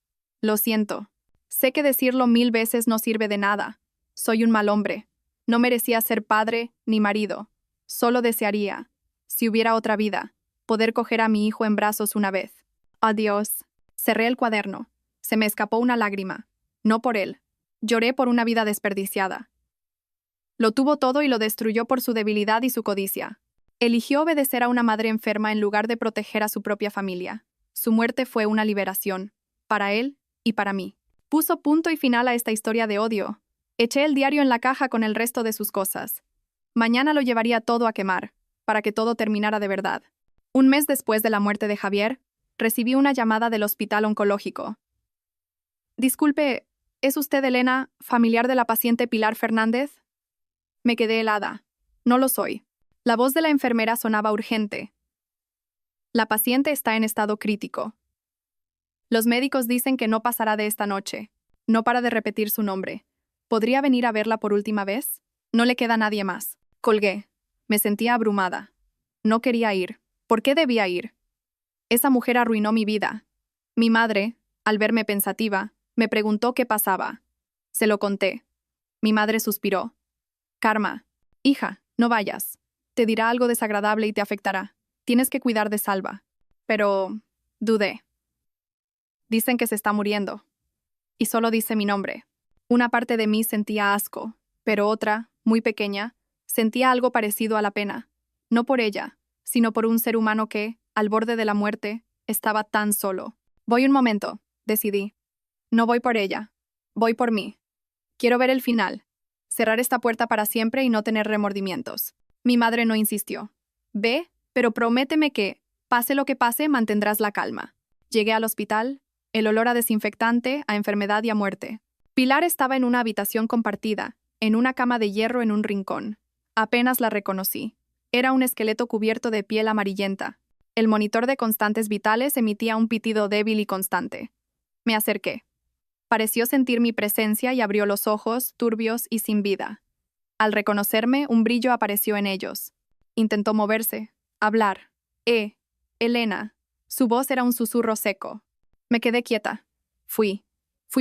Speaker 1: lo siento. Sé que decirlo 1000 veces no sirve de nada. Soy un mal hombre. No merecía ser padre ni marido. Solo desearía, si hubiera otra vida, poder coger a mi hijo en brazos una vez. Adiós. Cerré el cuaderno. Se me escapó una lágrima. No por él. Lloré por una vida desperdiciada. Lo tuvo todo y lo destruyó por su debilidad y su codicia. Eligió obedecer a una madre enferma en lugar de proteger a su propia familia. Su muerte fue una liberación, para él y para mí. Puso punto y final a esta historia de odio. Eché el diario en la caja con el resto de sus cosas. Mañana lo llevaría todo a quemar, para que todo terminara de verdad. Un mes después de la muerte de Javier, recibí una llamada del hospital oncológico. Disculpe, ¿es usted Elena, familiar de la paciente Pilar Fernández? Me quedé helada. No lo soy. La voz de la enfermera sonaba urgente. La paciente está en estado crítico. Los médicos dicen que no pasará de esta noche. No para de repetir su nombre. ¿Podría venir a verla por última vez? No le queda nadie más. Colgué. Me sentía abrumada. No quería ir. ¿Por qué debía ir? Esa mujer arruinó mi vida. Mi madre, al verme pensativa, me preguntó qué pasaba. Se lo conté. Mi madre suspiró. Karma. Hija, no vayas. Te dirá algo desagradable y te afectará. Tienes que cuidar de Salva. Pero dudé. Dicen que se está muriendo. Y solo dice mi nombre. Una parte de mí sentía asco, pero otra, muy pequeña, sentía algo parecido a la pena. No por ella, sino por un ser humano que, al borde de la muerte, estaba tan solo. Voy un momento, decidí. No voy por ella. Voy por mí. Quiero ver el final. Cerrar esta puerta para siempre y no tener remordimientos. Mi madre no insistió. Ve, pero prométeme que, pase lo que pase, mantendrás la calma. Llegué al hospital, el olor a desinfectante, a enfermedad y a muerte. Pilar estaba en una habitación compartida, en una cama de hierro en un rincón. Apenas la reconocí. Era un esqueleto cubierto de piel amarillenta. El monitor de constantes vitales emitía un pitido débil y constante. Me acerqué. Pareció sentir mi presencia y abrió los ojos, turbios y sin vida. Al reconocerme, un brillo apareció en ellos. Intentó moverse, hablar. Elena. Su voz era un susurro seco. Me quedé quieta. Fui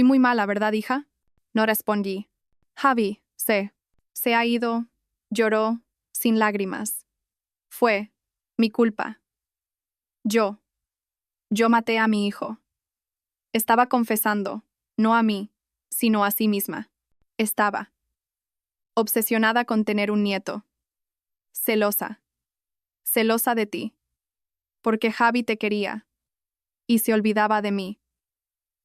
Speaker 1: muy mala, ¿verdad, hija? No respondí. Javi, se ha ido. Lloró, sin lágrimas. Fue mi culpa. Yo maté a mi hijo. Estaba confesando, no a mí, sino a sí misma. Estaba obsesionada con tener un nieto. Celosa de ti. Porque Javi te quería. Y se olvidaba de mí.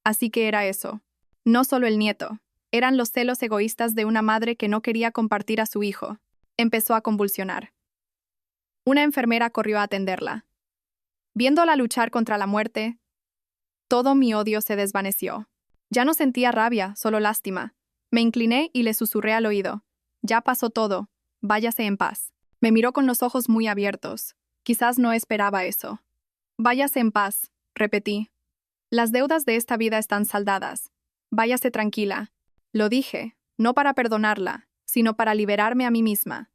Speaker 1: Así que era eso. No solo el nieto. Eran los celos egoístas de una madre que no quería compartir a su hijo. Empezó a convulsionar. Una enfermera corrió a atenderla. Viéndola luchar contra la muerte, todo mi odio se desvaneció. Ya no sentía rabia, solo lástima. Me incliné y le susurré al oído. Ya pasó todo. Váyase en paz. Me miró con los ojos muy abiertos. Quizás no esperaba eso. Váyase en paz, repetí. Las deudas de esta vida están saldadas. Váyase tranquila. Lo dije, no para perdonarla, sino para liberarme a mí misma.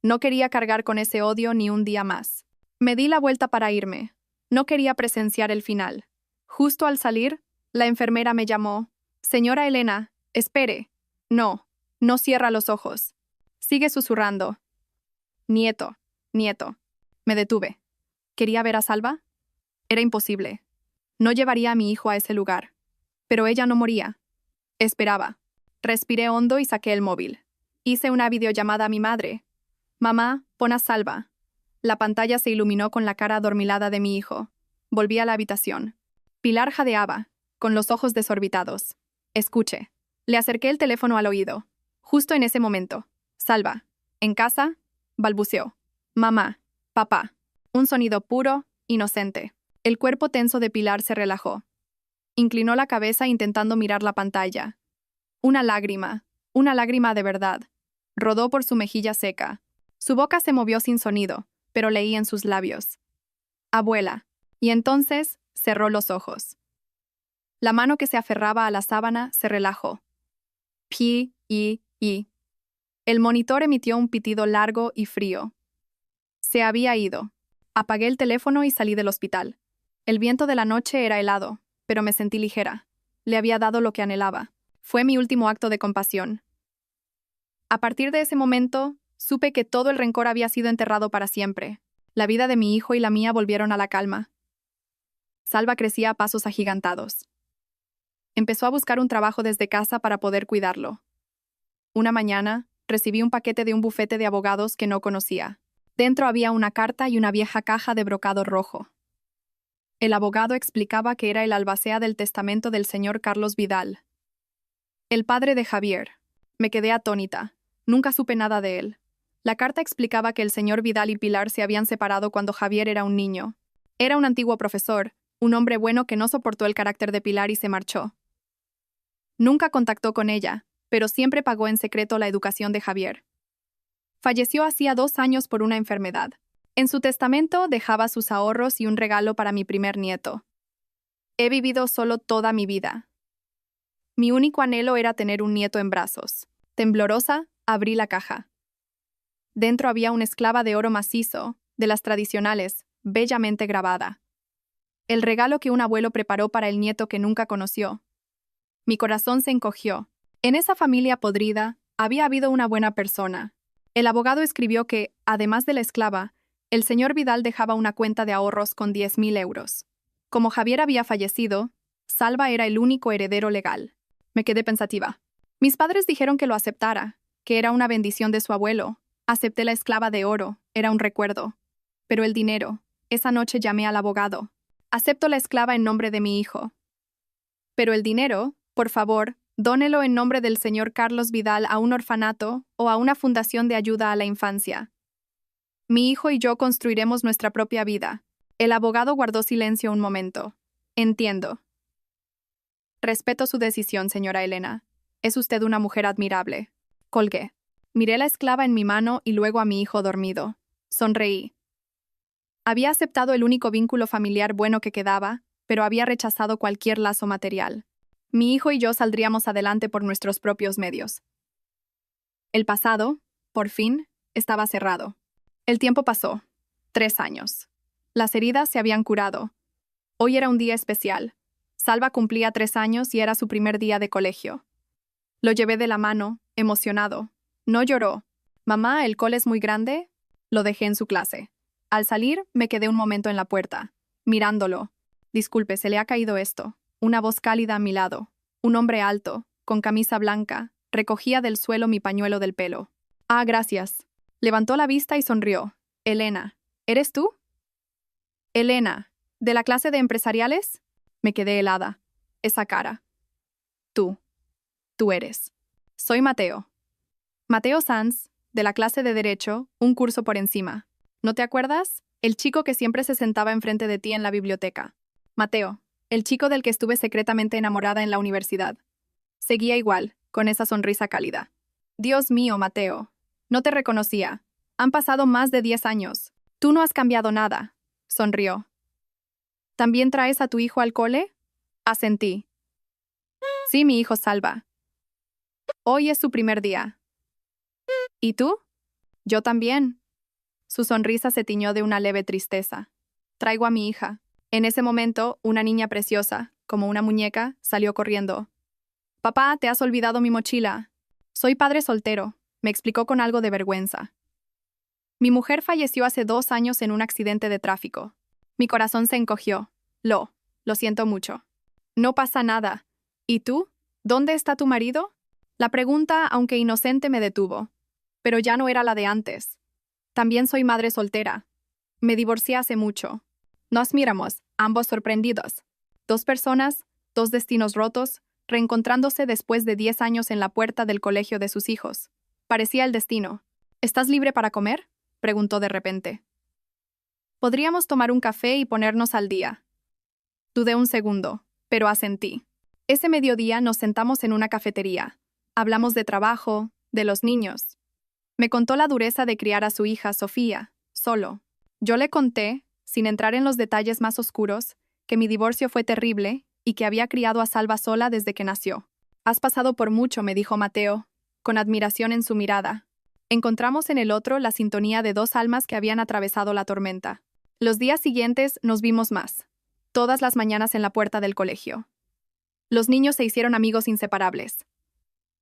Speaker 1: No quería cargar con ese odio ni un día más. Me di la vuelta para irme. No quería presenciar el final. Justo al salir, la enfermera me llamó. Señora Elena, espere. No, no cierra los ojos. Sigue susurrando. Nieto, nieto. Me detuve. ¿Quería ver a Salva? Era imposible. No llevaría a mi hijo a ese lugar. Pero ella no moría. Esperaba. Respiré hondo y saqué el móvil. Hice una videollamada a mi madre. Mamá, pon a Salva. La pantalla se iluminó con la cara adormilada de mi hijo. Volví a la habitación. Pilar jadeaba, con los ojos desorbitados. Escuche. Le acerqué el teléfono al oído. Justo en ese momento. Salva. ¿En casa? Balbuceó. Mamá. Papá. Un sonido puro, inocente. El cuerpo tenso de Pilar se relajó. Inclinó la cabeza intentando mirar la pantalla. Una lágrima de verdad. Rodó por su mejilla seca. Su boca se movió sin sonido, pero leí en sus labios. Abuela. Y entonces cerró los ojos. La mano que se aferraba a la sábana se relajó. Pi. El monitor emitió un pitido largo y frío. Se había ido. Apagué el teléfono y salí del hospital. El viento de la noche era helado, pero me sentí ligera. Le había dado lo que anhelaba. Fue mi último acto de compasión. A partir de ese momento, supe que todo el rencor había sido enterrado para siempre. La vida de mi hijo y la mía volvieron a la calma. Salva crecía a pasos agigantados. Empezó a buscar un trabajo desde casa para poder cuidarlo. Una mañana, recibí un paquete de un bufete de abogados que no conocía. Dentro había una carta y una vieja caja de brocado rojo. El abogado explicaba que era el albacea del testamento del señor Carlos Vidal, el padre de Javier. Me quedé atónita. Nunca supe nada de él. La carta explicaba que el señor Vidal y Pilar se habían separado cuando Javier era un niño. Era un antiguo profesor, un hombre bueno que no soportó el carácter de Pilar y se marchó. Nunca contactó con ella, pero siempre pagó en secreto la educación de Javier. Falleció hacía 2 años por una enfermedad. En su testamento dejaba sus ahorros y un regalo para mi primer nieto. He vivido solo toda mi vida. Mi único anhelo era tener un nieto en brazos. Temblorosa, abrí la caja. Dentro había una esclava de oro macizo, de las tradicionales, bellamente grabada. El regalo que un abuelo preparó para el nieto que nunca conoció. Mi corazón se encogió. En esa familia podrida, había habido una buena persona. El abogado escribió que, además de la esclava, el señor Vidal dejaba una cuenta de ahorros con 10.000 euros. Como Javier había fallecido, Salva era el único heredero legal. Me quedé pensativa. Mis padres dijeron que lo aceptara, que era una bendición de su abuelo. Acepté la esclava de oro, era un recuerdo. Pero el dinero, esa noche llamé al abogado. Acepto la esclava en nombre de mi hijo. Pero el dinero, por favor, dónelo en nombre del señor Carlos Vidal a un orfanato o a una fundación de ayuda a la infancia. Mi hijo y yo construiremos nuestra propia vida. El abogado guardó silencio un momento. Entiendo. Respeto su decisión, señora Elena. Es usted una mujer admirable. Colgué. Miré la esclava en mi mano y luego a mi hijo dormido. Sonreí. Había aceptado el único vínculo familiar bueno que quedaba, pero había rechazado cualquier lazo material. Mi hijo y yo saldríamos adelante por nuestros propios medios. El pasado, por fin, estaba cerrado. El tiempo pasó. 3 años. Las heridas se habían curado. Hoy era un día especial. Salva cumplía 3 años y era su primer día de colegio. Lo llevé de la mano, emocionado. No lloró. Mamá, ¿el cole es muy grande? Lo dejé en su clase. Al salir, me quedé un momento en la puerta, mirándolo. Disculpe, se le ha caído esto. Una voz cálida a mi lado. Un hombre alto, con camisa blanca, recogía del suelo mi pañuelo del pelo. Ah, gracias. Levantó la vista y sonrió. Elena, ¿eres tú? Elena, ¿de la clase de empresariales? Me quedé helada. Esa cara. Tú eres. Soy Mateo. Mateo Sanz, de la clase de Derecho, un curso por encima. ¿No te acuerdas? El chico que siempre se sentaba enfrente de ti en la biblioteca. Mateo, el chico del que estuve secretamente enamorada en la universidad. Seguía igual, con esa sonrisa cálida. Dios mío, Mateo. No te reconocía. Han pasado más de 10 años. Tú no has cambiado nada. Sonrió. ¿También traes a tu hijo al cole? Asentí. Sí, mi hijo Salva. Hoy es su primer día. ¿Y tú? Yo también. Su sonrisa se tiñó de una leve tristeza. Traigo a mi hija. En ese momento, una niña preciosa, como una muñeca, salió corriendo. Papá, te has olvidado mi mochila. Soy padre soltero, me explicó con algo de vergüenza. Mi mujer falleció hace 2 años en un accidente de tráfico. Mi corazón se encogió. Lo siento mucho. No pasa nada. ¿Y tú? ¿Dónde está tu marido? La pregunta, aunque inocente, me detuvo. Pero ya no era la de antes. También soy madre soltera. Me divorcié hace mucho. Nos miramos, ambos sorprendidos. 2 personas, 2 destinos rotos, reencontrándose después de 10 años en la puerta del colegio de sus hijos. Parecía el destino. ¿Estás libre para comer?, preguntó de repente. Podríamos tomar un café y ponernos al día. Dudé un segundo, pero asentí. Ese mediodía nos sentamos en una cafetería. Hablamos de trabajo, de los niños. Me contó la dureza de criar a su hija, Sofía, solo. Yo le conté, sin entrar en los detalles más oscuros, que mi divorcio fue terrible y que había criado a Salva sola desde que nació. Has pasado por mucho, me dijo Mateo, con admiración en su mirada. Encontramos en el otro la sintonía de 2 almas que habían atravesado la tormenta. Los días siguientes nos vimos más, todas las mañanas en la puerta del colegio. Los niños se hicieron amigos inseparables.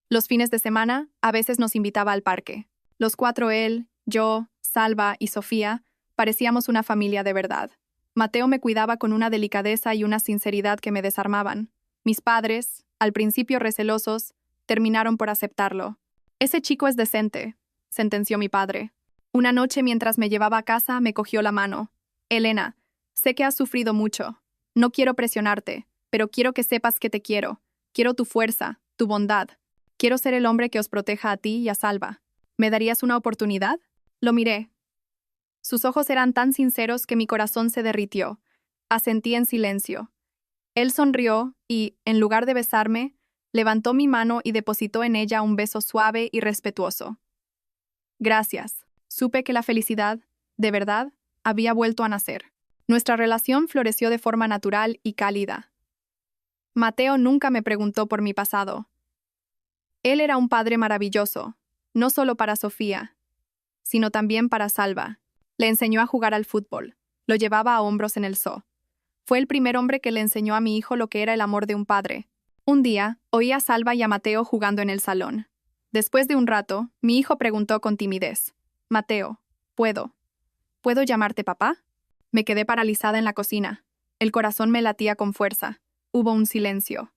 Speaker 1: Los fines de semana, a veces nos invitaba al parque. Los 4, él, yo, Salva y Sofía, parecíamos una familia de verdad. Mateo me cuidaba con una delicadeza y una sinceridad que me desarmaban. Mis padres, al principio recelosos, terminaron por aceptarlo. Ese chico es decente, sentenció mi padre. Una noche mientras me llevaba a casa me cogió la mano. Elena, sé que has sufrido mucho. No quiero presionarte, pero quiero que sepas que te quiero. Quiero tu fuerza, tu bondad. Quiero ser el hombre que os proteja a ti y a Salva. ¿Me darías una oportunidad? Lo miré. Sus ojos eran tan sinceros que mi corazón se derritió. Asentí en silencio. Él sonrió y, en lugar de besarme, levantó mi mano y depositó en ella un beso suave y respetuoso. Gracias. Supe que la felicidad, de verdad, había vuelto a nacer. Nuestra relación floreció de forma natural y cálida. Mateo nunca me preguntó por mi pasado. Él era un padre maravilloso, no solo para Sofía, sino también para Salva. Le enseñó a jugar al fútbol, lo llevaba a hombros en el zoo. Fue el primer hombre que le enseñó a mi hijo lo que era el amor de un padre. Un día, oí a Salva y a Mateo jugando en el salón. Después de un rato, mi hijo preguntó con timidez: Mateo, ¿puedo llamarte papá? Me quedé paralizada en la cocina. El corazón me latía con fuerza. Hubo un silencio.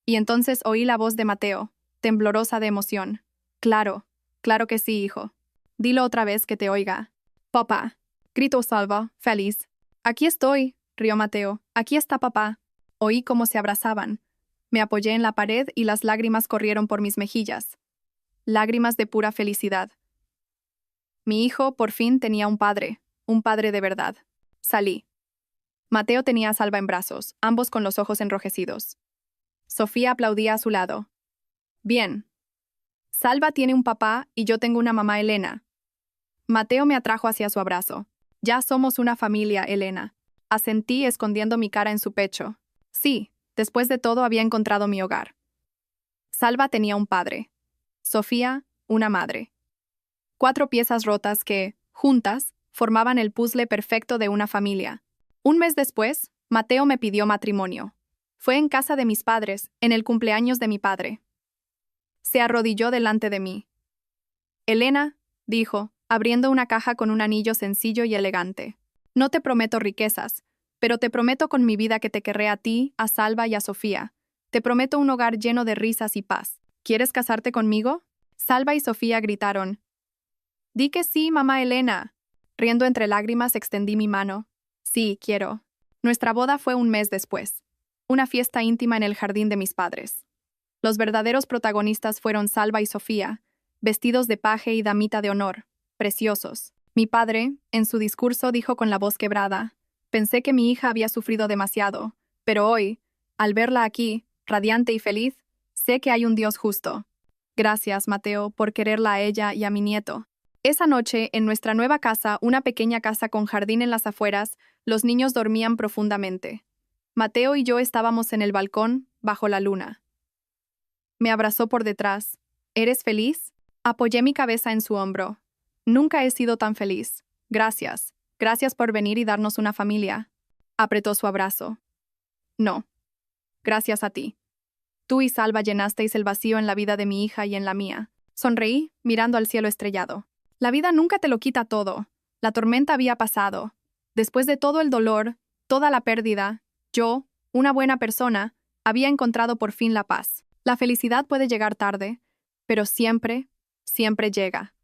Speaker 1: Y entonces oí la voz de Mateo, temblorosa de emoción. Claro que sí, hijo. Dilo otra vez que te oiga. Papá, gritó Salva, feliz. Aquí estoy, rió Mateo. Aquí está papá. Oí cómo se abrazaban. Me apoyé en la pared y las lágrimas corrieron por mis mejillas. Lágrimas de pura felicidad. Mi hijo, por fin, tenía un padre de verdad. Salí. Mateo tenía a Salva en brazos, ambos con los ojos enrojecidos. Sofía aplaudía a su lado. Bien. Salva tiene un papá y yo tengo una mamá, Elena. Mateo me atrajo hacia su abrazo. Ya somos una familia, Elena. Asentí escondiendo mi cara en su pecho. Sí, después de todo había encontrado mi hogar. Salva tenía un padre. Sofía, una madre. 4 piezas rotas que, juntas, formaban el puzzle perfecto de una familia. Un mes después, Mateo me pidió matrimonio. Fue en casa de mis padres, en el cumpleaños de mi padre. Se arrodilló delante de mí. Elena, dijo, abriendo una caja con un anillo sencillo y elegante. No te prometo riquezas, pero te prometo con mi vida que te querré a ti, a Salva y a Sofía. Te prometo un hogar lleno de risas y paz. ¿Quieres casarte conmigo? Salva y Sofía gritaron. Di que sí, mamá Elena. Riendo entre lágrimas extendí mi mano. Sí, quiero. Nuestra boda fue un mes después. Una fiesta íntima en el jardín de mis padres. Los verdaderos protagonistas fueron Salva y Sofía, vestidos de paje y damita de honor, preciosos. Mi padre, en su discurso, dijo con la voz quebrada: pensé que mi hija había sufrido demasiado, pero hoy, al verla aquí, radiante y feliz, sé que hay un Dios justo. Gracias, Mateo, por quererla a ella y a mi nieto. Esa noche, en nuestra nueva casa, una pequeña casa con jardín en las afueras, los niños dormían profundamente. Mateo y yo estábamos en el balcón, bajo la luna. Me abrazó por detrás, ¿Eres feliz? Apoyé mi cabeza en su hombro. Nunca he sido tan feliz. Gracias. Gracias por venir y darnos una familia. Apretó su abrazo. No. Gracias a ti. Tú y Salva llenasteis el vacío en la vida de mi hija y en la mía. Sonreí, mirando al cielo estrellado. La vida nunca te lo quita todo. La tormenta había pasado. Después de todo el dolor, toda la pérdida, yo, una buena persona, había encontrado por fin la paz. La felicidad puede llegar tarde, pero siempre, siempre llega.